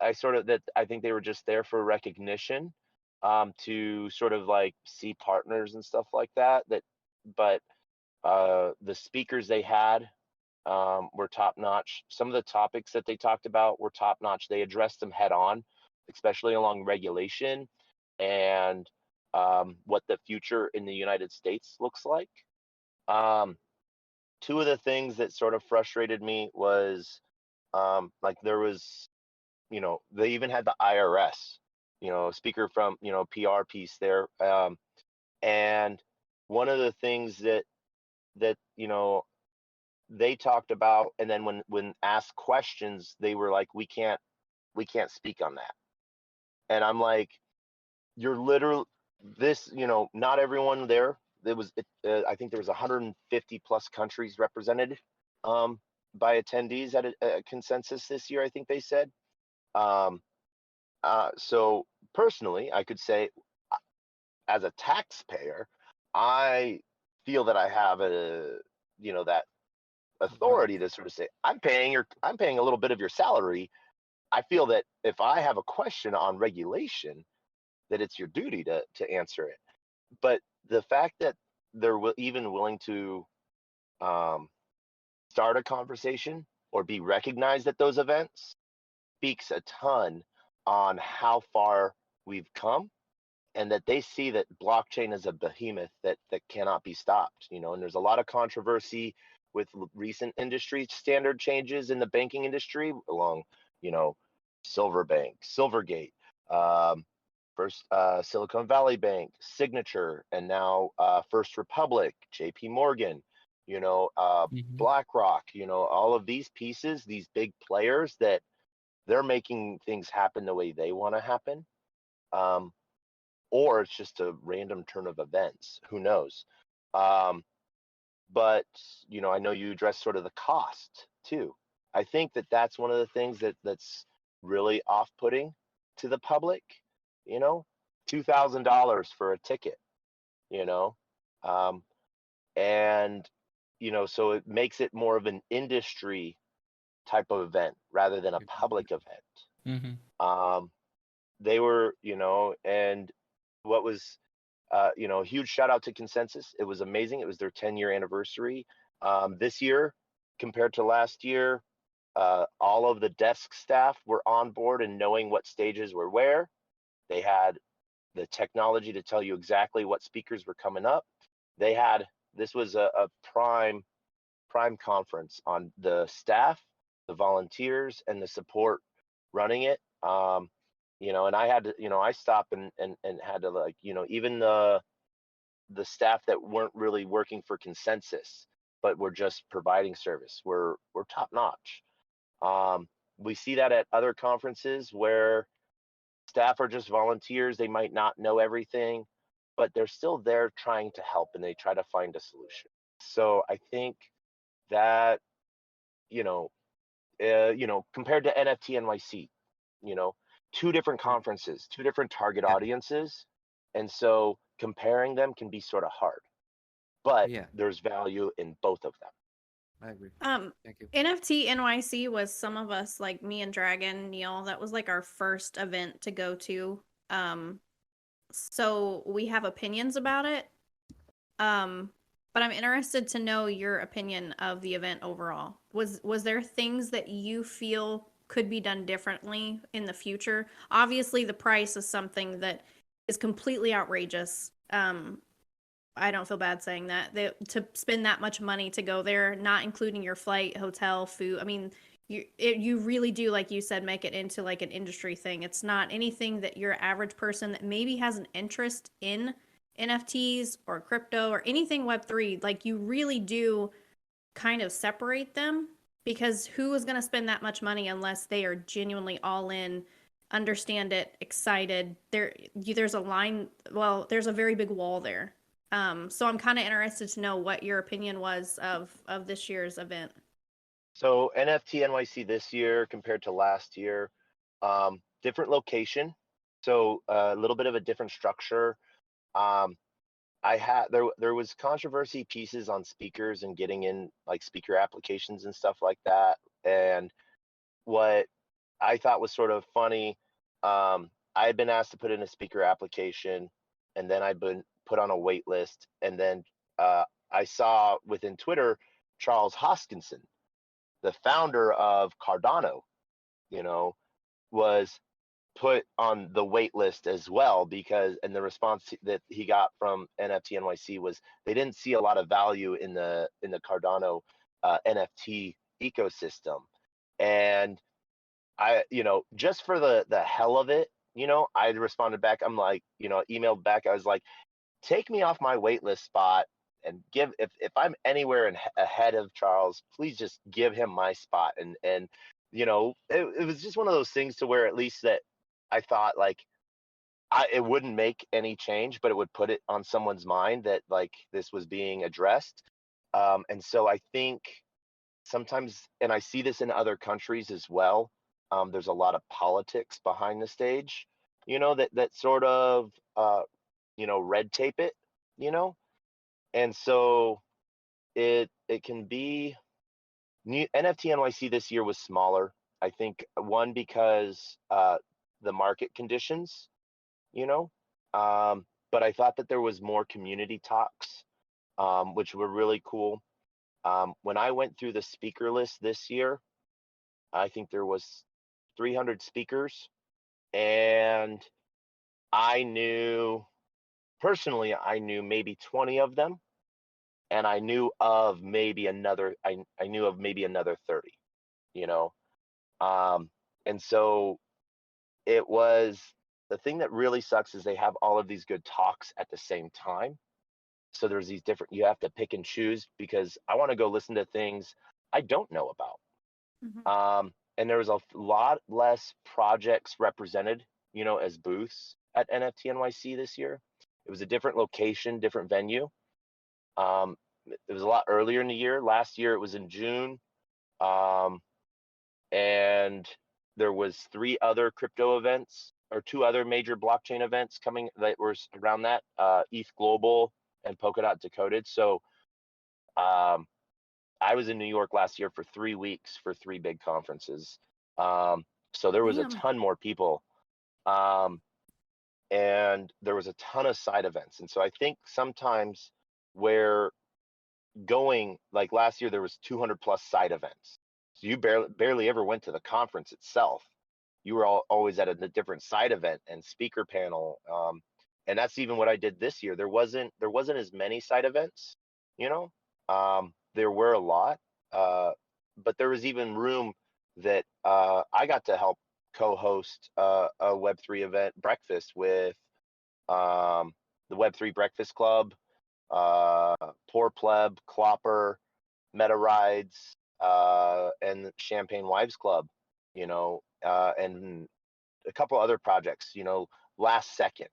I think they were just there for recognition, to sort of like see partners and stuff like that. But the speakers they had were top notch. Some of the topics that they talked about were top notch. They addressed them head on, especially along regulation and what the future in the United States looks like. Um, Two of the things that sort of frustrated me was like there was, they even had the IRS, speaker from, PR piece there. And one of the things that they talked about, and then when asked questions, they were like, we can't speak on that. And I'm like, you're literally this, not everyone there. I think there was 150 plus countries represented um, by attendees at a Consensus this year. I think they said. Um, so personally, I could say, as a taxpayer, I feel that I have that Right. authority to sort of say, I'm paying a little bit of your salary. I feel that if I have a question on regulation, that it's your duty to answer it. But the fact that they're even willing to um, start a conversation or be recognized at those events speaks a ton on how far we've come, and that they see that blockchain is a behemoth that cannot be stopped. And there's a lot of controversy with recent industry standard changes in the banking industry along, you know, Silverbank, Silvergate, um, first Silicon Valley Bank, Signature, and now First Republic, JP Morgan, Hmm. BlackRock, all of these pieces, these big players that they're making things happen the way they want to happen. Um, or it's just a random turn of events. Who knows? Um, but I know you addressed sort of the cost too. I think that that's one of the things that's really off-putting to the public. You know, $2,000 for a ticket. You know, um, and so it makes it more of an industry type of event rather than a public event. Hmm. Um, they were, and what was huge shout out to Consensus. It was amazing. It was their 10-year anniversary. This year, compared to last year, all of the desk staff were on board and knowing what stages were where. They had the technology to tell you exactly what speakers were coming up. They had this was a prime conference on the staff, the volunteers, and the support running it. And I had to, I stopped and had to, like, even the staff that weren't really working for Consensus, but were just providing service, were top notch. Um, we see that at other conferences where staff are just volunteers. They might not know everything. but they're still there trying to help, and they try to find a solution. So I think that, you know, compared to NFT NYC, you know, two different Right. conferences, two different target Yeah. audiences. And so comparing them can be sort of hard, but Yeah, there's value in both of them. I agree. Um, Thank you. NFT NYC was some of us, like me and Dragon, Neil, that was like our first event to go to. So we have opinions about it. But I'm interested to know your opinion of the event overall. Was there things that you feel could be done differently in the future? Obviously, the price is something that is completely outrageous. I don't feel bad saying that. To spend that much money to go there, not including your flight, hotel, food. I mean, you really do, like you said, make it into like an industry thing. It's not anything that your average person that maybe has an interest in NFTs or crypto or anything Web3, like you really do kind of separate them, because who is going to spend that much money unless they are genuinely all in, understand it, excited. There's a line, well, there's a very big wall there. So I'm kind of interested to know what your opinion was of this year's event. So NFT NYC this year compared to last year, different location. So a little bit of a different structure. Um, there was controversy pieces on speakers and getting in like speaker applications and stuff like that. And what I thought was sort of funny, I had been asked to put in a speaker application, and then I'd been put on a wait list, and then I saw within Twitter Charles Hoskinson, the founder of Cardano, you know, was put on the wait list as well, because and the response that he got from NFT NYC was they didn't see a lot of value in the Cardano NFT ecosystem. And I, just for the hell of it, I responded back. I'm like, emailed back. I was like, take me off my waitlist spot and give, if I'm anywhere ahead of Charles, please just give him my spot. And it was just one of those things to where at least that I thought like it wouldn't make any change, but it would put it on someone's mind that like this was being addressed. And so I think sometimes, and I see this in other countries as well, there's a lot of politics behind the stage, that sort of, red tape it, you know? And so it can be NFT NYC this year was smaller. I think one because the market conditions, you know, but I thought that there was more community talks, which were really cool. When I went through the speaker list this year, I think there was 300 speakers, and I knew personally, I knew maybe 20 of them, and I knew of maybe another, I knew of maybe another 30, you know? Um, and so it was, the thing that really sucks is they have all of these good talks at the same time. So there's these different, you have to pick and choose because I want to go listen to things I don't know about. Mm-hmm. And there was a lot less projects represented, as booths at NFT NYC this year. It was a different location, different venue. It was a lot earlier in the year. Last year it was in June, and there was 3 other crypto events or 2 other major blockchain events coming that were around that, ETH Global and Polkadot Decoded. So um, I was in New York last year for 3 weeks for 3 big conferences. So there was a Damn. ton more people. And there was a ton of side events. And so I think sometimes where going, like last year, there was 200 plus side events. So you barely ever went to the conference itself. You were always at a different side event and speaker panel. And that's even what I did this year. There wasn't as many side events, you know. There were a lot, but there was even room that I got to help co-host a Web3 event breakfast with the Web3 Breakfast Club, Poor Pleb, Clopper, Meta Rides, and Champagne Wives Club, and a couple other projects, last second,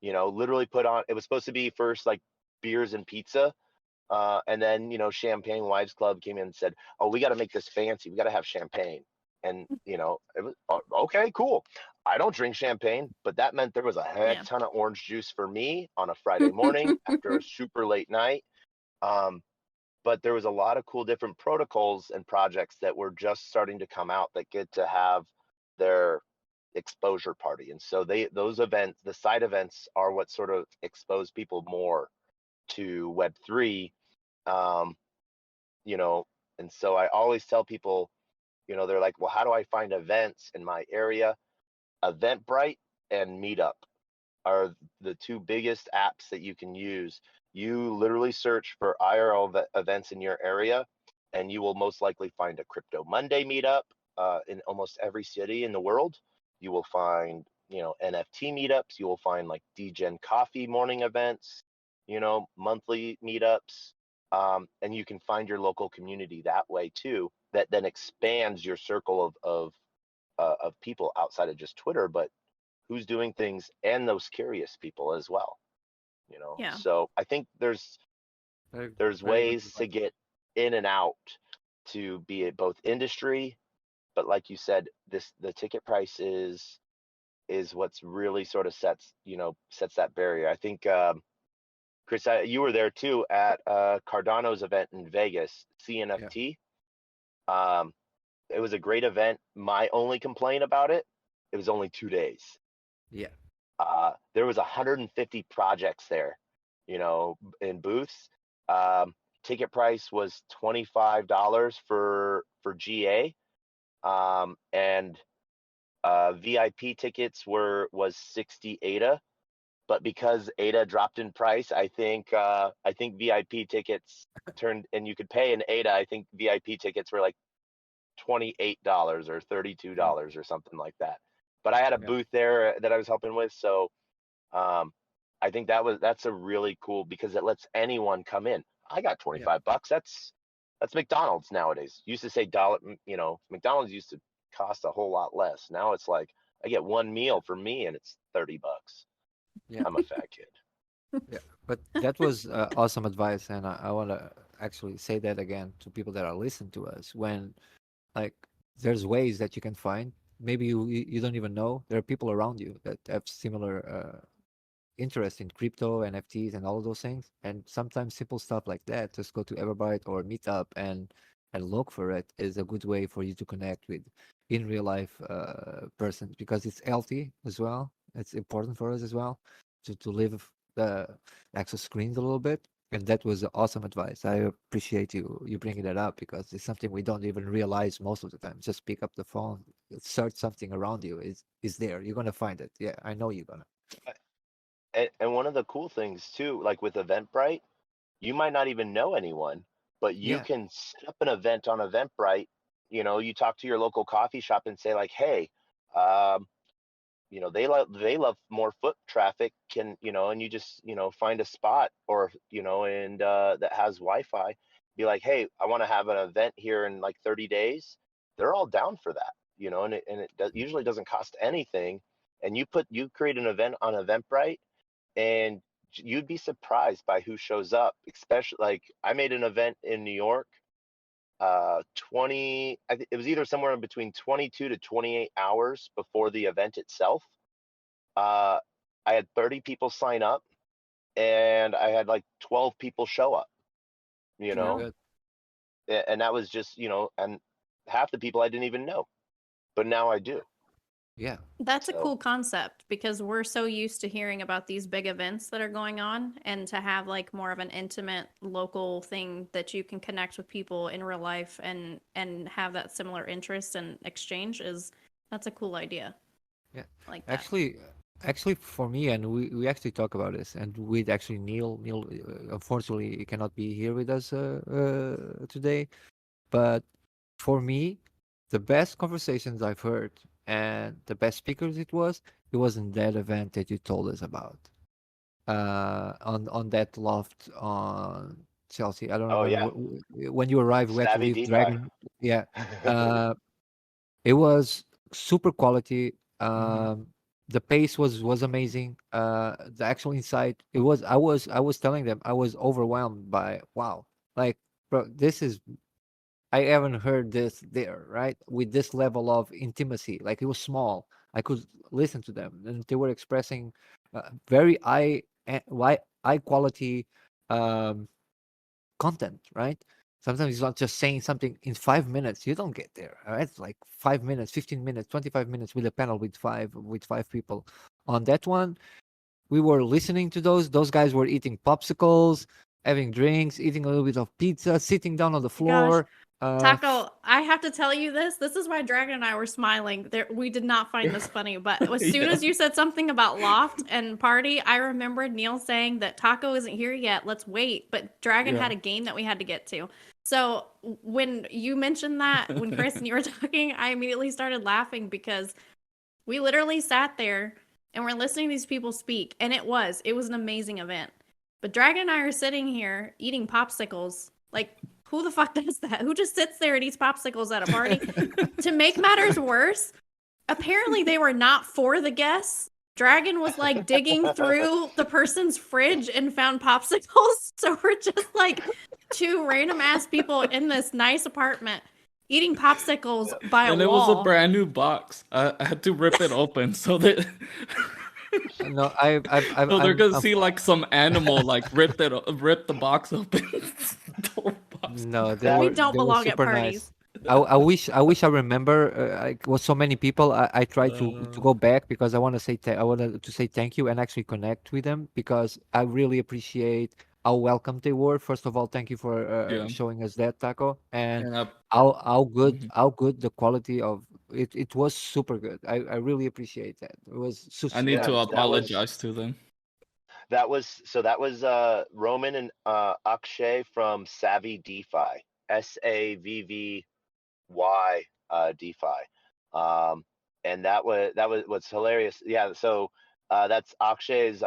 literally put on. It was supposed to be first like beers and pizza. And then, Champagne Wives Club came in and said, "Oh, we got to make this fancy. We got to have champagne." And, it was okay, cool. I don't drink champagne, but that meant there was a heck Yeah. ton of orange juice for me on a Friday morning after a super late night. But there was a lot of cool different protocols and projects that were just starting to come out that get to have their exposure party. And so those events, the side events, are what sort of expose people more to Web3. um, and so I always tell people, they're like, well, how do I find events in my area? Eventbrite and Meetup are the two biggest apps that you can use. You literally search for IRL events in your area, and you will most likely find a Crypto Monday meetup in almost every city in the world. You will find, NFT meetups. You will find like DGen Coffee morning events, monthly meetups. And you can find your local community that way too. That then expands your circle of people outside of just Twitter, but who's doing things and those curious people as well. Yeah. So I think there's Very, there's very good ways to advice. get in and out to be at both industry, but like you said, the ticket price is what's really sort of sets that barrier. I think Chris, you were there too at Cardano's event in Vegas, Yeah. CNFT. Um, it was a great event. My only complaint about it was only 2 days. Yeah. There was 150 projects there, in booths. Ticket price was $25 for GA, and VIP tickets was 60 ADA. But because ADA dropped in price, I think VIP tickets turned, and you could pay an ADA. I think VIP tickets were like $28 or Mm. $32 or something like that. But I had a Yeah. booth there that I was helping with, so um, I think that's a really cool, because it lets anyone come in. I got Yeah. $25. That's McDonald's nowadays. Used to say dollar, McDonald's used to cost a whole lot less. Now it's like I get one Yeah. meal for me and it's $30. Yeah. I'm a fat kid. Yeah. But that was awesome advice, and I want to actually say that again to people that are listening to us. When like there's ways that you can find. Maybe you don't even know there are people around you that have similar interest in crypto, NFTs, and all of those things. And sometimes simple stuff like that, just go to Everbyte or Meetup and look for it, is a good way for you to connect with in real life persons, because it's healthy as well. It's important for us as well to live the access screens a little bit. And that was awesome advice. I appreciate you bringing that up, because it's something we don't even realize most of the time. Just pick up the phone, search something around you. Is there? You're gonna find it. Yeah, I know you're gonna. And one of the cool things too, like with Eventbrite, you might not even know anyone, but you Yeah. can set up an event on Eventbrite. You talk to your local coffee shop and say like, hey, um, they love more foot traffic. And you just find a spot, or and that has Wi-Fi. Be like, hey, I want to have an event here in like 30 days. They're all down for that. And it usually doesn't cost anything. And you create an event on Eventbrite, and you'd be surprised by who shows up. Especially, like, I made an event in New York. it was either somewhere in between 22 to 28 hours before the event itself. uh, I had 30 people sign up, and I had like 12 people show up, you Very Wow. know, good. and that was just, and half the people I didn't even know, but now I do. Yeah. That's a So cool concept because we're so used to hearing about these big events that are going on, and to have like more of an intimate local thing that you can connect with people in real life and have that similar interest and exchange that's a cool idea. Yeah. Like that. Actually, for me, and we actually talk about this, and with actually Neil, unfortunately, he cannot be here with us today. But for me, the best conversations I've heard and the best speakers it was in that event that you told us about. On that loft on Chelsea. I don't oh remember yeah, when you arrived. We had to Savvy leave DeFi. Dragon. Yeah. Uh, it was super quality. Mhm. The pace was amazing. The actual insight, it was. I was telling them I was overwhelmed by wow. Like, bro, this is I haven't heard this there, right? With this level of intimacy. Like it was small. I could listen to them, and they were expressing very high quality um, content, right? Sometimes it's not just saying something in 5 minutes. You don't get there, right? It's like 5 minutes, 15 minutes, 25 minutes with a panel with five people. On that one, we were listening to those. Those guys were eating popsicles, having drinks, eating a little bit of pizza, sitting down on the Gosh, floor. Taco, I have to tell you this. This is why Dragon and I were smiling. There, we did not find this funny, but as soon Yeah. as you said something about loft and party, I remembered Neil saying that Taco isn't here yet. Let's wait. But Dragon had Yeah. a game that we had to get to. So when you mentioned that, when Chris and you were talking, I immediately started laughing because we literally sat there and we're listening to these people speak, and it was an amazing event. But Dragon and I are sitting here eating popsicles. Like, who the fuck does that? Who just sits there and eats popsicles at a party? To make matters worse, apparently they were not for the guests. Dragon was like digging through the person's fridge and found popsicles. So we're just like two random ass people in this nice apartment eating popsicles by a And it was a wall. brand new box. I had to rip it open so that No, I've so they're gonna I'm see like some animal like rip the box open. Stole popsicle. no, That- We don't they were belong at super parties. nice. I wish I remember. It was so many people. I tried to go back because I wanted to say thank you and actually connect with them because I really appreciate how welcome they were. First of all, thank you for Yeah. showing us that taco and And how good mhm. how good the quality of it. It was super good. I really appreciate that. It was I need Yeah, to that was apologize to them. that was Roman and Akshay from Savvy DeFi. SAVVY DeFi. Um, and that was what's hilarious. Yeah, so that's Akshay's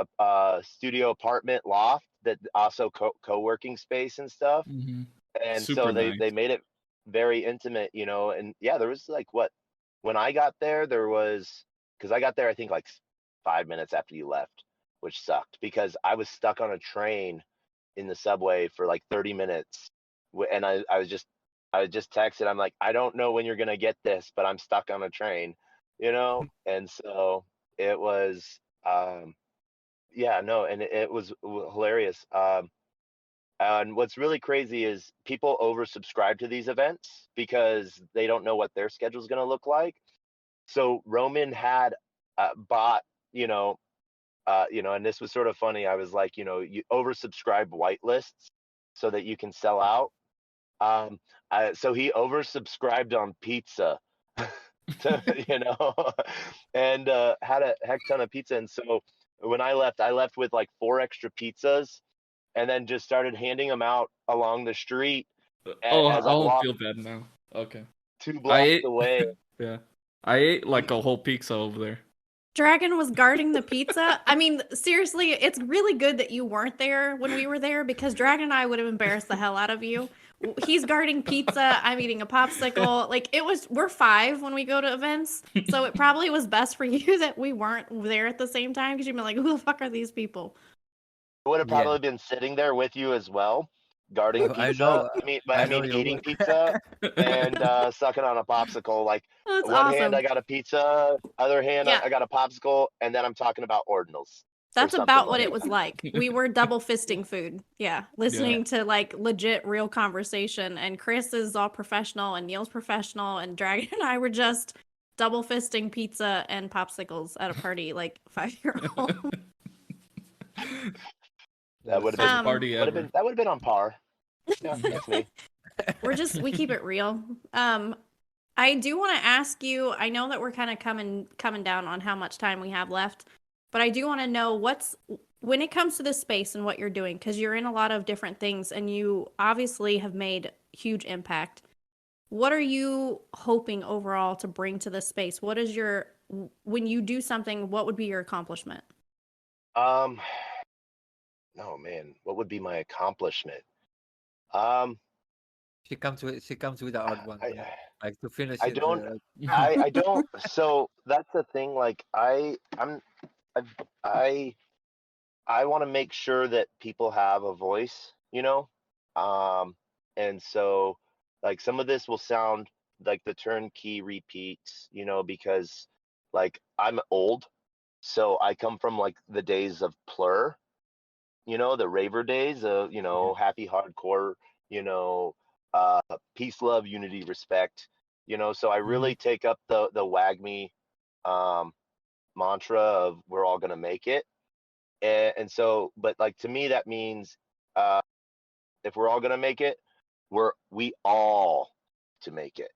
studio apartment loft that also co-working space and stuff. Hmm. And Super so they nice. made it very intimate, and yeah, there was like what when I got there was because I got there I think like 5 minutes after you left, which sucked because I was stuck on a train in the subway for like 30 minutes. And I just texted, I'm like, I don't know when you're gonna get this, but I'm stuck on a train, And so it was, yeah, no, and it was hilarious. And what's really crazy is people oversubscribe to these events because they don't know what their schedule is gonna look like. So Roman had bought, and this was sort of funny. I was like, you oversubscribe whitelists so that you can sell out. So he oversubscribed on pizza, you know, and had a heck ton of pizza. And so when I left with like 4 extra pizzas, and then just started handing them out along the street Oh, as I I don't walked feel bad now. Okay. two I blocks ate away. yeah. I ate like a whole pizza over there. Dragon was guarding the pizza. I mean, seriously, it's really good that you weren't there when we were there because Dragon and I would have embarrassed the hell out of you. He's guarding pizza. I'm eating a popsicle. Like we're 5 when we go to events, so it probably was best for you that we weren't there at the same time because you'd be like, "Who the fuck are these people?" I would have Yeah, probably been sitting there with you as well, guarding I pizza. know. I I know mean, you eating would. pizza and sucking on a popsicle. Like That's one hand I awesome. got a pizza, other hand Yeah, I got a popsicle, and then I'm talking about ordinals or that's something about what it like was that. like. We were double fisting food. Yeah, Yeah. listening to like legit real conversation. And Chris is all professional, and Neil's professional, and Dragon and I were just double fisting pizza and popsicles at a party, like 5-year-old. That would have Best been party ever. that would have been on par. Yeah, Mhm. that's me. We keep it real. I do want to ask you. I know that we're kind of coming down on how much time we have left, but I do want to know when it comes to this space and what you're doing because you're in a lot of different things and you obviously have made huge impact. What are you hoping overall to bring to this space? What is when you do something, what would be your accomplishment? Um, no man, what would be my accomplishment? Um, She comes with the odd one. I, Man. Like to finish I it. don't. Like, I don't. So that's the thing. Like I've, I want to make sure that people have a voice. And so like some of this will sound like the turnkey repeats. Because like I'm old, so I come from like the days of Plur. The raver days of, yeah. happy hardcore, you know, uh, peace, love, unity, respect, so I Mhm. really take up the WAGMI um, mantra of we're all going to make it. And so, but like to me, that means uh, if we're all going to make it, we all to make it.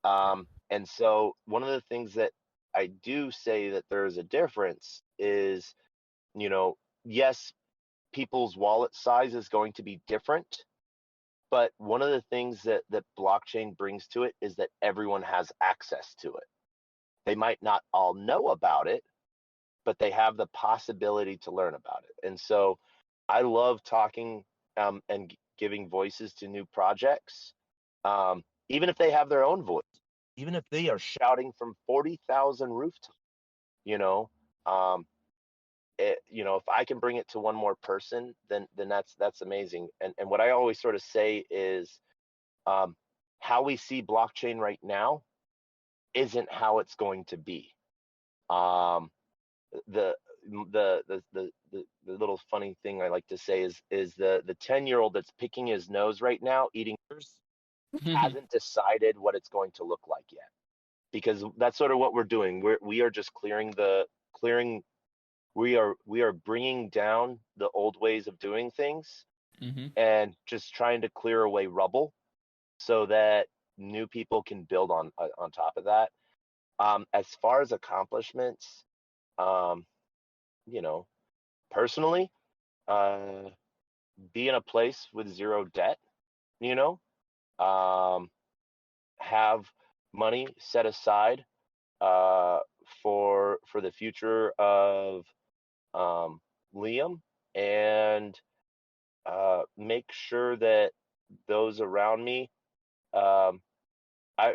And so one of the things that I do say that there's a difference is, yes, people's wallet size is going to be different, but one of the things that blockchain brings to it is that everyone has access to it. They might not all know about it, but they have the possibility to learn about it. And so I love talking and giving voices to new projects, even if they have their own voice, even if they are shouting from 40,000 rooftops, you know, um, if I can bring it to one more person, then that's amazing. And what I always sort of say is, how we see blockchain right now isn't how it's going to be. Um, the the little funny thing I like to say is the 10-year-old that's picking his nose right now eating hasn't decided what it's going to look like yet, because that's sort of what we're doing. We are just clearing. We are bringing down the old ways of doing things Mhm. and just trying to clear away rubble so that new people can build on top of that. As far as accomplishments, um, you know, personally, uh, be in a place with zero debt, you know, um, have money set aside uh, for the future of um, Liam, and make sure that those around me, um,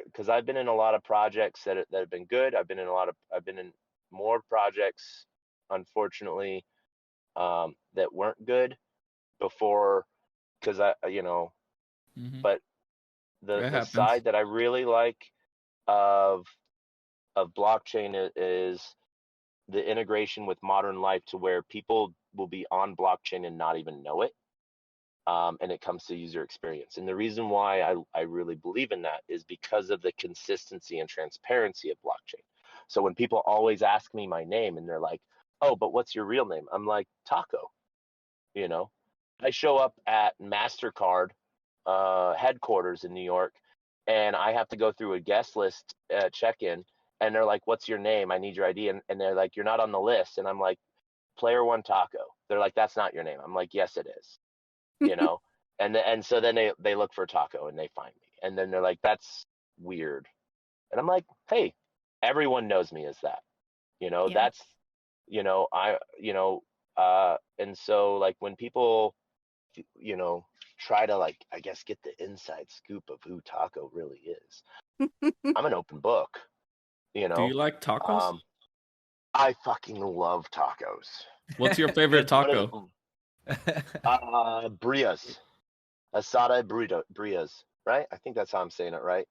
because I've been in a lot of projects that have been good. I've been in more projects, unfortunately, that weren't good before, because Mhm. but It the happens. side that I really like of blockchain is the integration with modern life, to where people will be on blockchain and not even know it. And it comes to user experience. And the reason why I really believe in that is because of the consistency and transparency of blockchain. So when people always ask me my name and they're like, oh, but what's your real name? I'm like, Taco. You know, I show up at MasterCard headquarters in New York, and I have to go through a guest list check-in, and they're like, what's your name? I need your ID. And they're like, you're not on the list. And I'm like, Player1Taco. They're like, that's not your name. I'm like, yes, it is. you know and so then they look for Taco and they find me, and then they're like, that's weird. And I'm like, hey, everyone knows me as that. Yeah. That's I and so like when people you know try to, like, I guess, get the inside scoop of who Taco really is, I'm an open book. you Do know you like tacos? um I fucking love tacos. What's your favorite It's one of taco? Brias. Asada burrito, Brias, right? I think that's how I'm saying it, right?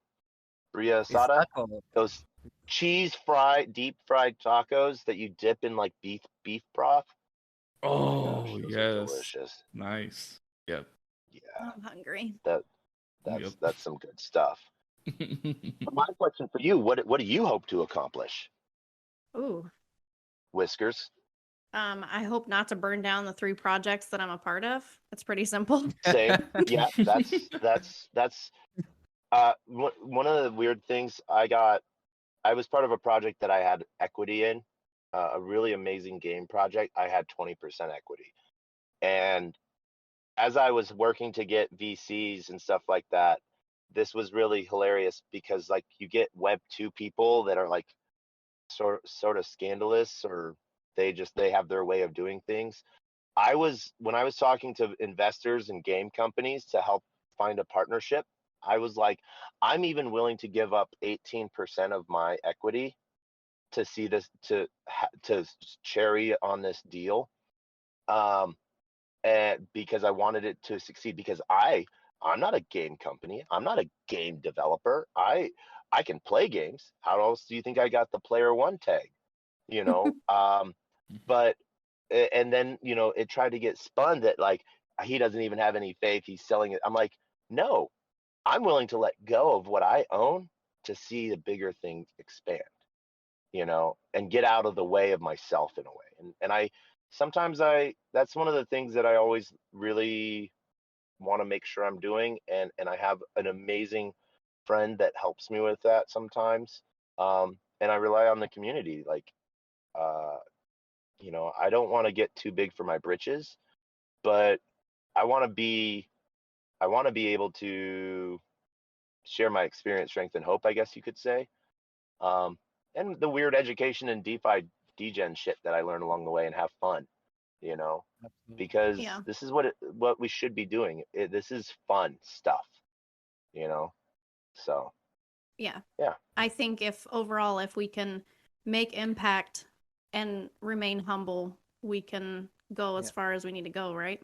Bria it's asada. taco. Those deep fried tacos that you dip in like beef broth. Oh my Oh, gosh, those are yes. delicious. Nice. Yep. Yeah, I'm hungry. that Yep. that's some good stuff. My question for you: what do you hope to accomplish, Ooh. Whiskers? I hope not to burn down the 3 projects that I'm a part of. It's pretty simple. Same. Yeah, that's one of the weird things I was part of a project that I had equity in, a really amazing game project. I had 20% equity. And as I was working to get VCs and stuff like that, this was really hilarious, because like you get Web 2 people that are like sort of scandalous, or they have their way of doing things. When I was talking to investors and game companies to help find a partnership, I was like, I'm even willing to give up 18% of my equity to see this, to cherry on this deal. And because I wanted it to succeed, because I'm not a game company. I'm not a game developer. I can play games. How else do you think I got the player one tag? You know, but and then it tried to get spun that like he doesn't even have any faith. He's selling it. I'm like, no, I'm willing to let go of what I own to see the bigger things expand, and get out of the way of myself in a way. And sometimes that's one of the things that I always really want to make sure I'm doing. And I have an amazing friend that helps me with that sometimes. And I rely on the community. Like, uh, I don't want to get too big for my britches, but I want to be, I want to be able to share my experience, strength, and hope, I guess you could say. And the weird education and DeFi degen shit that I learned along the way, and have fun, you know, Absolutely. because Yeah. this is what we should be doing. This is fun stuff, you know. So Yeah. yeah, I think if we can make impact and remain humble, we can go as Yeah. far as we need to go, right?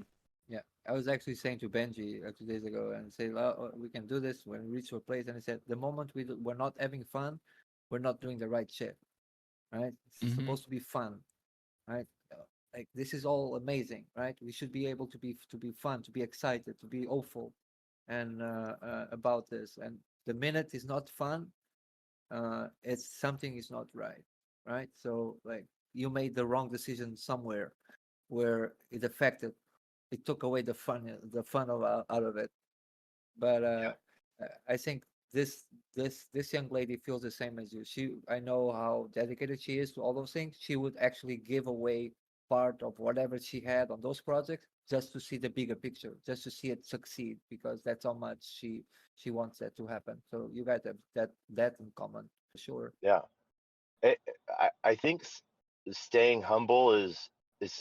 Yeah, I was actually saying to Benji 2 days ago, and say, we can do this when we reach a place. And I said, the moment we're not having fun, we're not doing the right shit, right? It's Mm-hmm. supposed to be fun, right? Like, this is all amazing, right? We should be able to be fun, to be excited, to be hopeful, and about this. And the minute is not fun, it's something is not right, right? So, like, you made the wrong decision somewhere where it took away the fun out of it. But I think this young lady feels the same as you. I know how dedicated she is to all those things. She would actually give away part of whatever she had on those projects just to see the bigger picture, just to see it succeed, because that's how much she wants that to happen. So you guys have that in common for sure. yeah. I think staying humble is it's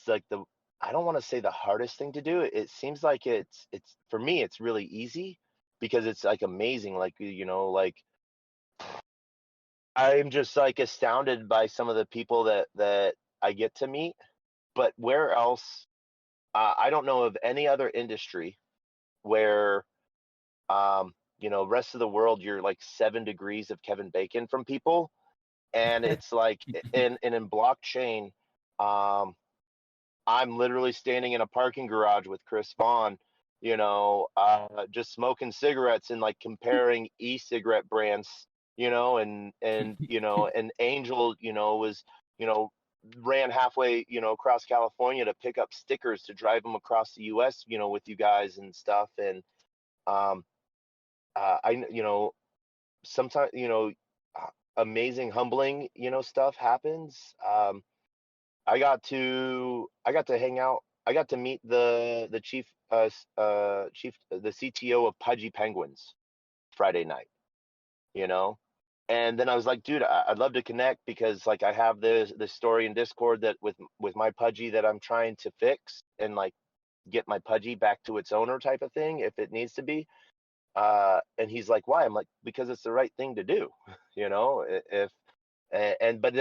like I don't want to say the hardest thing to do. It seems like it's for me it's really easy because it's like amazing. Like like I'm just like astounded by some of the people that I get to meet. But where else? I don't know of any other industry where rest of the world you're like 7 degrees of Kevin Bacon from people, and it's like in blockchain, um, I'm literally standing in a parking garage with Chris Vaughn, just smoking cigarettes and like comparing e-cigarette brands, and Angel, was, you know, ran halfway, across California to pick up stickers to drive them across the US, with you guys and stuff. And um, sometimes, amazing, humbling, stuff happens. I got to hang out. I got to meet the chief, the CTO of Pudgy Penguins Friday night. You know, and then I was like, dude, I'd love to connect because like I have this story in Discord that with my Pudgy that I'm trying to fix and like get my Pudgy back to its owner type of thing if it needs to be. And he's like, why? I'm like, because it's the right thing to do. If and but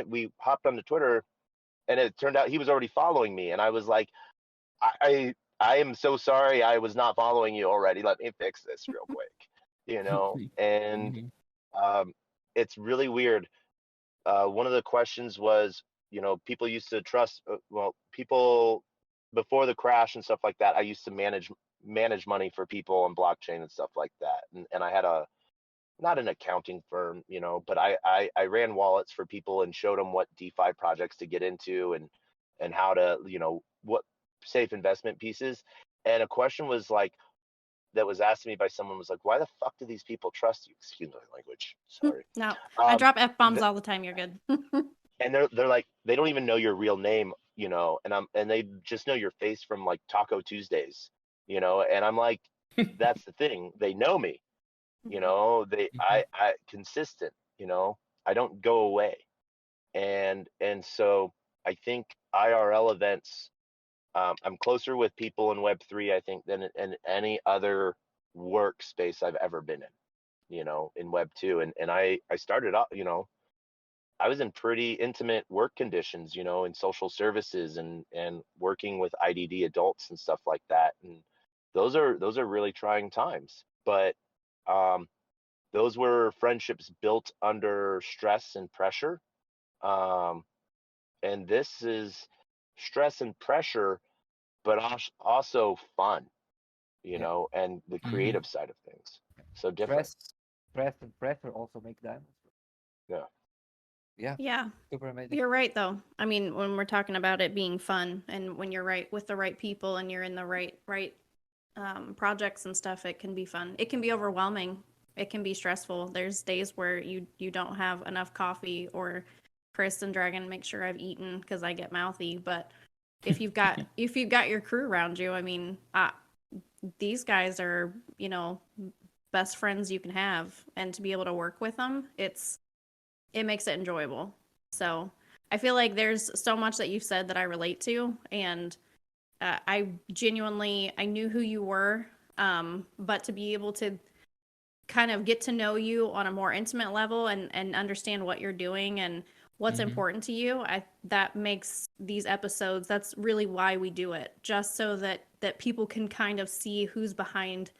we hopped on the Twitter, and it turned out he was already following me, and I was like, I am so sorry I was not following you already. Let me fix this real quick, and Mhm. it's really weird. One of the questions was, people used to trust, people before the crash and stuff like that. I used to manage money for people on blockchain and stuff like that, and I had not an accounting firm, but I ran wallets for people and showed them what DeFi projects to get into and how to, what safe investment pieces. And a question was like, that was asked to me by someone was like, why the fuck do these people trust you? Excuse my language. Sorry. No, I drop F-bombs th- all the time. You're good. and they're like, they don't even know your real name, and they just know your face from like Taco Tuesdays, and I'm like, that's the thing. They know me, I consistent, I don't go away. And so I think IRL events, I'm closer with people in Web3, I think, than in any other workspace I've ever been in, in Web 2. And I started out, I was in pretty intimate work conditions, in social services and working with IDD adults and stuff like that. And those are really trying times. But those were friendships built under stress and pressure. And this is stress and pressure, but also fun, Yeah. and the creative side of things. So different. Stress and pressure also make diamonds. Yeah. Yeah, Yeah. super amazing. You're right, though. I mean, when we're talking about it being fun, and when you're right with the right people, and you're in the right projects and stuff, it can be fun. It can be overwhelming. It can be stressful. There's days where you don't have enough coffee, or Chris and Dragon make sure I've eaten because I get mouthy. But if you've got your crew around you, I mean, these guys are best friends you can have, and to be able to work with them, it makes it enjoyable. So I feel like there's so much that you've said that I relate to, and I knew who you were, but to be able to kind of get to know you on a more intimate level, and understand what you're doing and what's important to you, that makes these episodes, that's really why we do it, just so that people can kind of see who's behind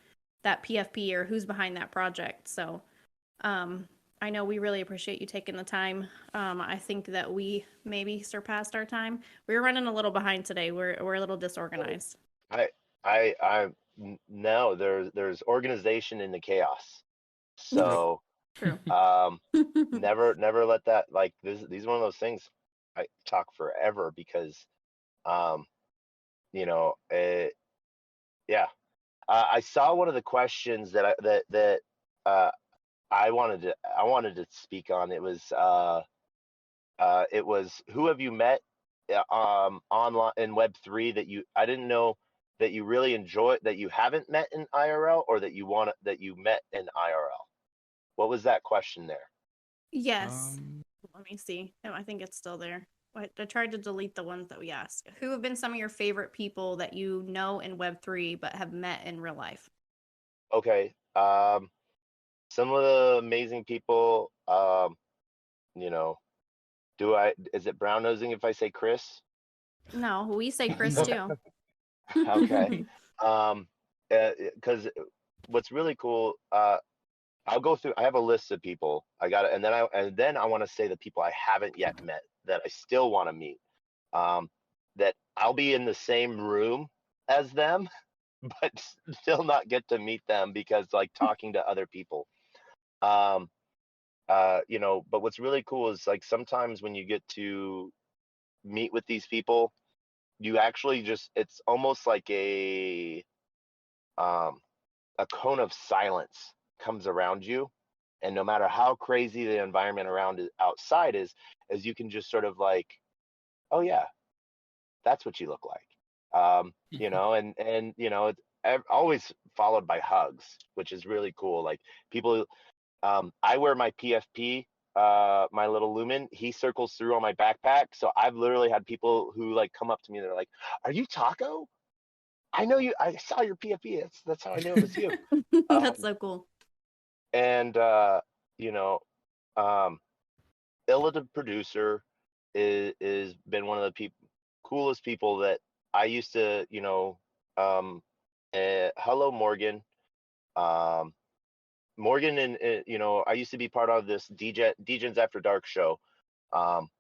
that PFP or who's behind that project. So I know we really appreciate you taking the time. I think that we maybe surpassed our time. We were running a little behind today. We're a little disorganized. No, there's organization in the chaos. So True. never let that, like, these are one of those things I talk forever because yeah. I saw one of the questions uh I wanted to speak on. It was, who have you met online in Web3 that I didn't know that you really enjoy, that you haven't met in IRL, or that you met in IRL? What was that question there? Yes. Let me see. Oh, I think it's still there. I tried to delete the ones that we asked. Who have been some of your favorite people that you know in Web3 but have met in real life? Okay. Some of the amazing people, you know, is it brown nosing if I say Chris? No, we say Chris too. Okay. Because what's really cool, I'll go through. I have a list of people. I got it, and then I want to say the people I haven't yet met that I still want to meet. That I'll be in the same room as them, but still not get to meet them because, like, talking to other people. Um, but what's really cool is, like, sometimes when you get to meet with these people, you actually it's almost like um a cone of silence comes around you, and no matter how crazy the environment outside is, as you can just sort of, like, oh yeah, that's what you look like, and it's always followed by hugs, which is really cool. Like, people, I wear my PFP, my little lumen, he circles through on my backpack, so I've literally had people who, like, come up to me, they're like, are you Taco? I know you. I saw your PFP. That's how I knew it was you. That's so cool. And you know, um, Illa, the producer, is been one of the coolest people that I used to, hello, Morgan. Um, Morgan and I used to be part of this DJs After Dark show, um,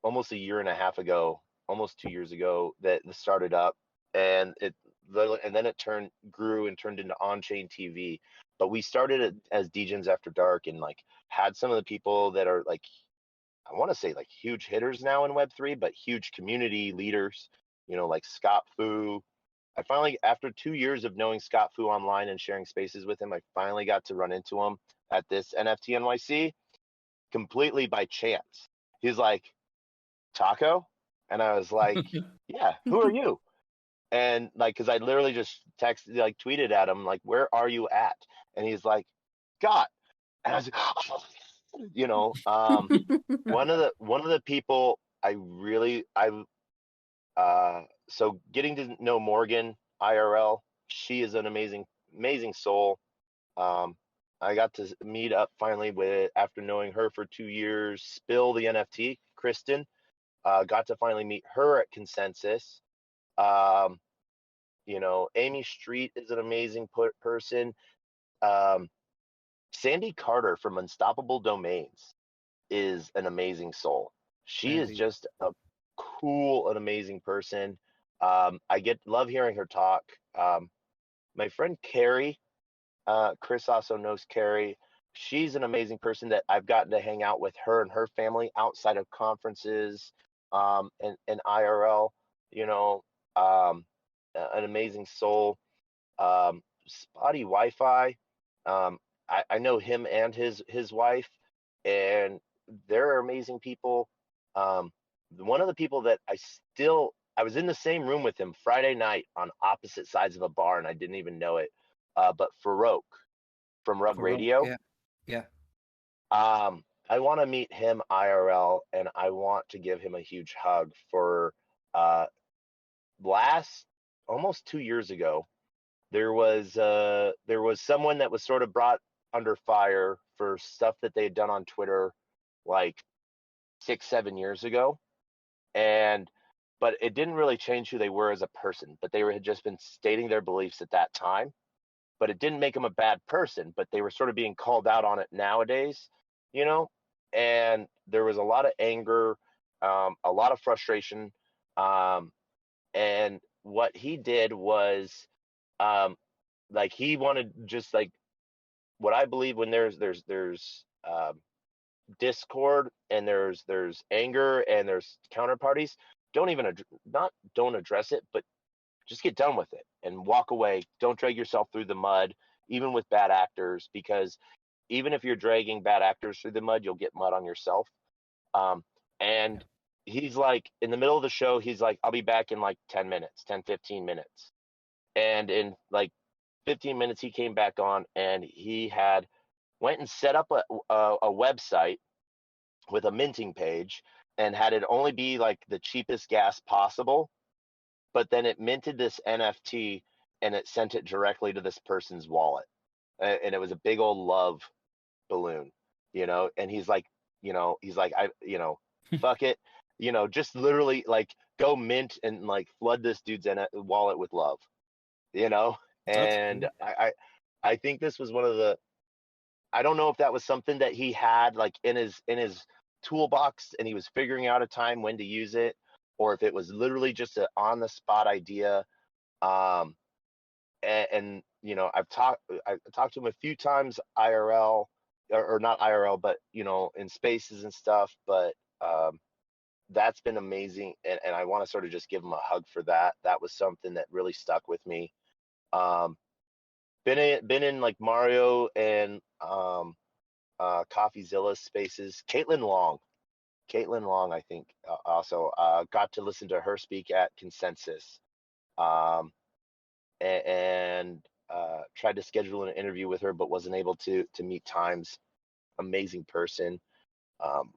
almost a year and a half ago, almost 2 years ago, that started up, and then it grew and turned into on-chain TV. But we started it as DJs After Dark, and, like, had some of the people that are, like, I want to say, like, huge hitters now in Web3, but huge community leaders, like Scott Fu. I finally, after 2 years of knowing Scott Fu online and sharing spaces with him, I finally got to run into him at this NFT NYC completely by chance. He's like, Taco? And I was like, yeah, who are you? And, like, because I literally just tweeted at him, like, where are you at? And he's like, God. And I was like, one of the people so getting to know Morgan IRL, she is an amazing amazing soul. I got to meet up finally with after knowing her for 2 years. Spill the NFT, Kristen. Got to finally meet her at Consensus. Um, Amy Street is an amazing person. Um, Sandy Carter from Unstoppable Domains is an amazing soul. She is Sandy. just a cool and amazing person. I love hearing her talk. My friend Carrie, Chris also knows Carrie. She's an amazing person that I've gotten to hang out with her and her family outside of conferences, and IRL. You know, an amazing soul. Spotty Wi-Fi. I know him and his wife, and they're amazing people. One of the people that I was in the same room with him Friday night on opposite sides of a bar, and I didn't even know it. But Farouk from Rug Farouk, Radio. yeah, yeah. I want to meet him IRL, and I want to give him a huge hug for uh, last almost 2 years ago. There was someone that was sort of brought under fire for stuff that they had done on Twitter like 6-7 years ago, and but it didn't really change who they were as a person. But had just been stating their beliefs at that time, but it didn't make them a bad person. But they were sort of being called out on it nowadays, you know. And there was a lot of anger, a lot of frustration, um, and what he did was um, like he wanted just like what I believe when there's discord and there's anger and there's counterparties. Don't even not don't address it, but just get done with it and walk away. Don't drag yourself through the mud, even with bad actors, because even if you're dragging bad actors through the mud, you'll get mud on yourself. And he's like, in the middle of the show, he's like, I'll be back in like 10 minutes, 10-15 minutes. And in like 15 minutes, he came back on, and he had went and set up a website with a minting page and had it only be like the cheapest gas possible. But then it minted this NFT and it sent it directly to this person's wallet. And it was a big old love balloon, and fuck it, just literally like go mint and like flood this dude's wallet with love, you know. That's And cool. I think this was one of the, I don't know if that was something that he had like in his toolbox and he was figuring out a time when to use it, or if it was literally just an on the spot idea. um and I've talked to him a few times IRL, or not IRL, but in spaces and stuff. But that's been amazing, and I want to sort of just give him a hug for that. That was something that really stuck with me. Um, been in like Mario and CoffeeZilla spaces. Caitlin Long, I think, also got to listen to her speak at Consensus. Um, and tried to schedule an interview with her, but wasn't able to meet times. Amazing person. Um,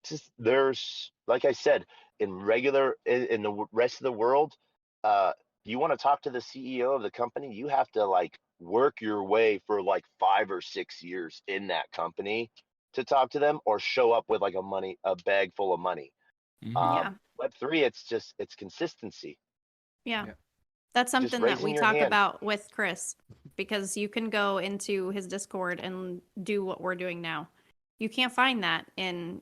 just there's, like I said, in the rest of the world, uh, you want to talk to the CEO of the company, you have to like work your way for like 5 or 6 years in that company to talk to them, or show up with like a bag full of money. Mm-hmm. Yeah. Web3, it's consistency. Yeah. Yeah. That's Just something that raising we your talk hand. about with Chris, because you can go into his Discord and do what we're doing now. You can't find that in,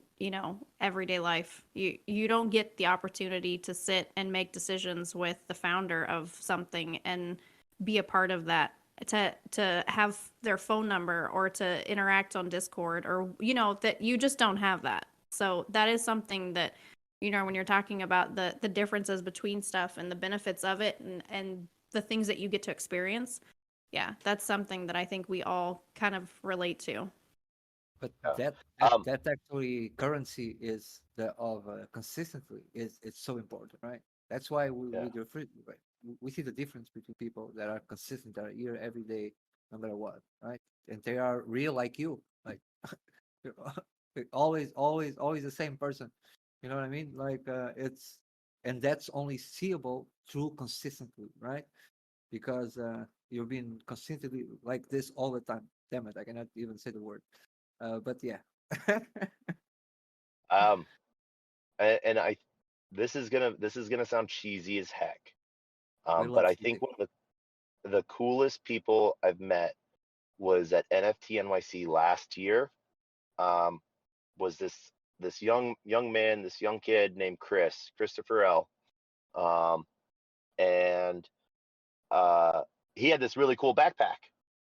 everyday life. You don't get the opportunity to sit and make decisions with the founder of something and be a part of that. To have their phone number or to interact on Discord, or that you just don't have that. So that is something that, when you're talking about the differences between stuff and the benefits of it, and the things that you get to experience. Yeah, that's something that I think we all kind of relate to. But Yeah. that Um, that actually currency is the of consistently is it's so important, right? That's why yeah. we different, right? We see the difference between people that are consistent, that are here every day, no matter what, right? And they are real like you, like you're always the same person. You know what I mean? Like it's and that's only seeable through consistently, right? because you've been consistently like this all the time. Damn it, I cannot even say the word. But yeah. Um, and I this is gonna sound cheesy as heck. We But love I cheating. think one of the coolest people I've met was at NFT NYC last year. Um, was this young man, this young kid named Christopher L. Um, and he had this really cool backpack,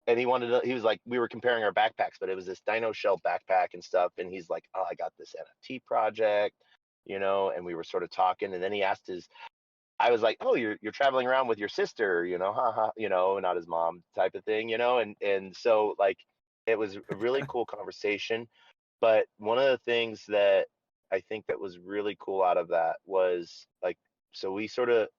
and he was like, we were comparing our backpacks, but it was this dino shell backpack and stuff, and he's like, oh, I got this NFT project, and we were sort of talking, and then he asked I was like, oh, you're traveling around with your sister, haha, not his mom type of thing, and so like it was a really cool conversation. But one of the things that I think that was really cool out of that was like, so we sort of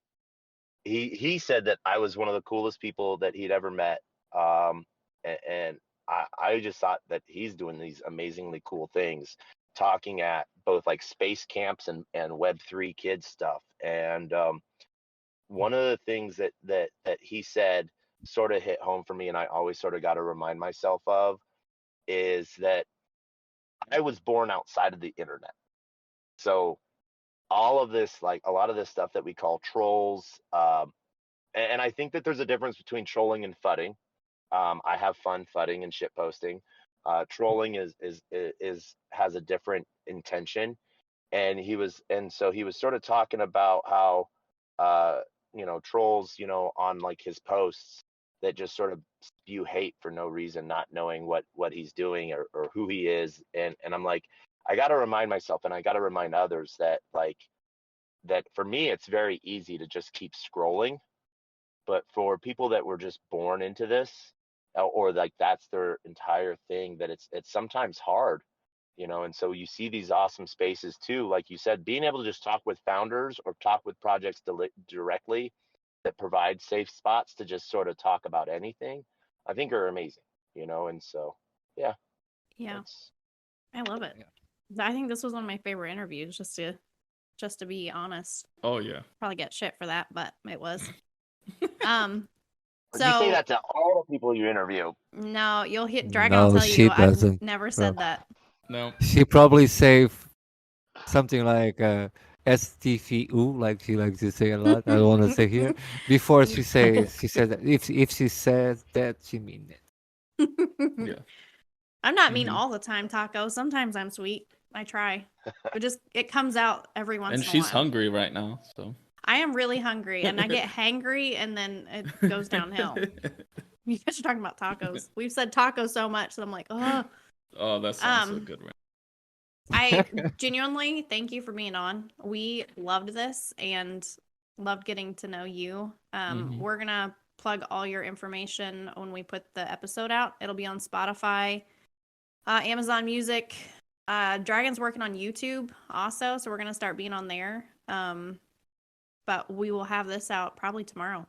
he said that I was one of the coolest people that he'd ever met. And I just thought that he's doing these amazingly cool things, talking at both like space camps and Web3 kids stuff. And one of the things that he said sort of hit home for me, and I always sort of got to remind myself of, is that I was born outside of the internet. So all of this, like a lot of this stuff that we call trolls, and I think that there's a difference between trolling and fudding. I have fun fudding and shit posting. Trolling is has a different intention, and so he was sort of talking about how uh, trolls, on like his posts that just sort of spew hate for no reason, not knowing what he's doing or who he is, and I'm like, I got to remind myself and I got to remind others that like that for me it's very easy to just keep scrolling, but for people that were just born into this, or like that's their entire thing, that it's sometimes hard, and so you see these awesome spaces too, like you said, being able to just talk with founders or talk with projects directly that provide safe spots to just sort of talk about anything, I think are amazing, and so yeah, Yeah, that's I love it. Yeah. I think this was one of my favorite interviews, just to be honest. Oh yeah. Probably get shit for that, but it was. you say So that to all the people you interview. no, you'll hit Dragon will No, tell she you I've doesn't. never No. said that. No. She probably say something like STFU, like she likes to say a lot. I don't want to say here. Before she said that if she says that, she mean it. Yeah. I'm not mean Mhm. all the time, Taco. Sometimes I'm sweet. I try. But it comes out every once And in a she's while. hungry right now, so. I am really hungry and I get hangry and then it goes downhill. You guys are talking about tacos. We've said tacos so much that I'm like, oh. Oh, that sounds so good, right? I genuinely thank you for being on. We loved this and loved getting to know you. We're gonna plug all your information when we put the episode out. It'll be on Spotify, Amazon Music. Dragon's working on YouTube also, so we're gonna start being on there. But we will have this out probably tomorrow.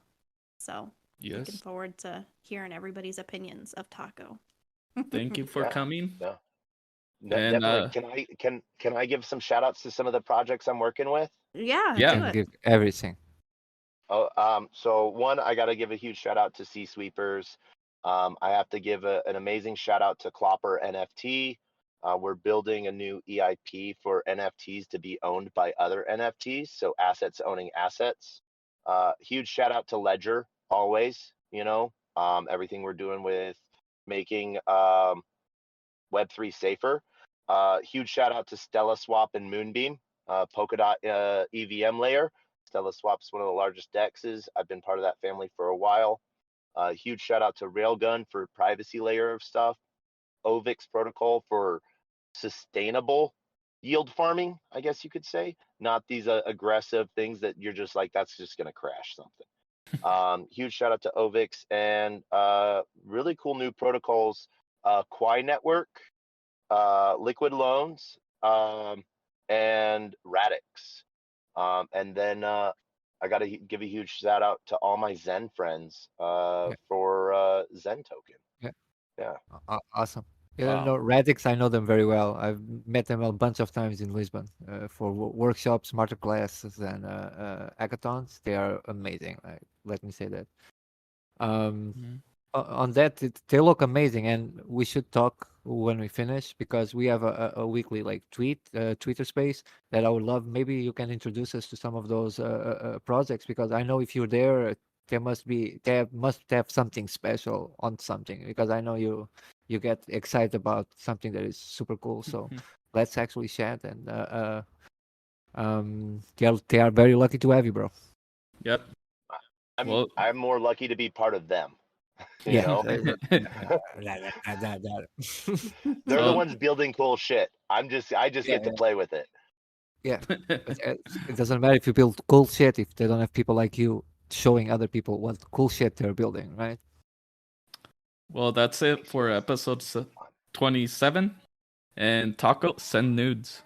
So looking Yes. forward to hearing everybody's opinions of Taco. Thank you for Yeah. coming. No, And definitely. Can I give some shout outs to some of the projects I'm working with? Yeah, Yeah. do Can it. give everything. Oh, so one, I got to give a huge shout out to Sea Sweepers. I have to give an amazing shout out to Clopper NFT. We're building a new EIP for NFTs to be owned by other NFTs, so assets owning assets. Huge shout out to Ledger, always. Everything we're doing with making Web3 safer. Huge shout out to Stella Swap and Moonbeam, Polkadot EVM layer. Stella Swap's one of the largest dexes. I've been part of that family for a while. Huge shout out to Railgun for privacy layer of stuff. Ovix protocol for sustainable yield farming, I guess you could say. Not these aggressive things that you're just like, that's just going to crash something. Huge shout out to Ovix and really cool new protocols. Quai Network, Liquid Loans, and Radix. And then I got to give a huge shout out to all my Zen friends Yeah. for Zen token. Yeah. Yeah. Awesome. Yeah, Wow. no, Radix, I know them very well. I've met them a bunch of times in Lisbon for workshops, master classes, and hackathons. They are amazing. Let me say that. Mhm. On that, they look amazing, and we should talk when we finish because we have a weekly like Twitter space that I would love. Maybe you can introduce us to some of those projects because I know if you're there, they must have something special on something because I know you get excited about something that is super cool. So let's actually chat and they are very lucky to have you, bro. Yep. I'm Well, I'm more lucky to be part of them. You Yeah. know, they're the so ones building cool shit. I just Yeah, get to play with it. yeah. It doesn't matter if you build cool shit if they don't have people like you showing other people what cool shit they're building, right? well, that's it for episode 27. And Taco, send nudes.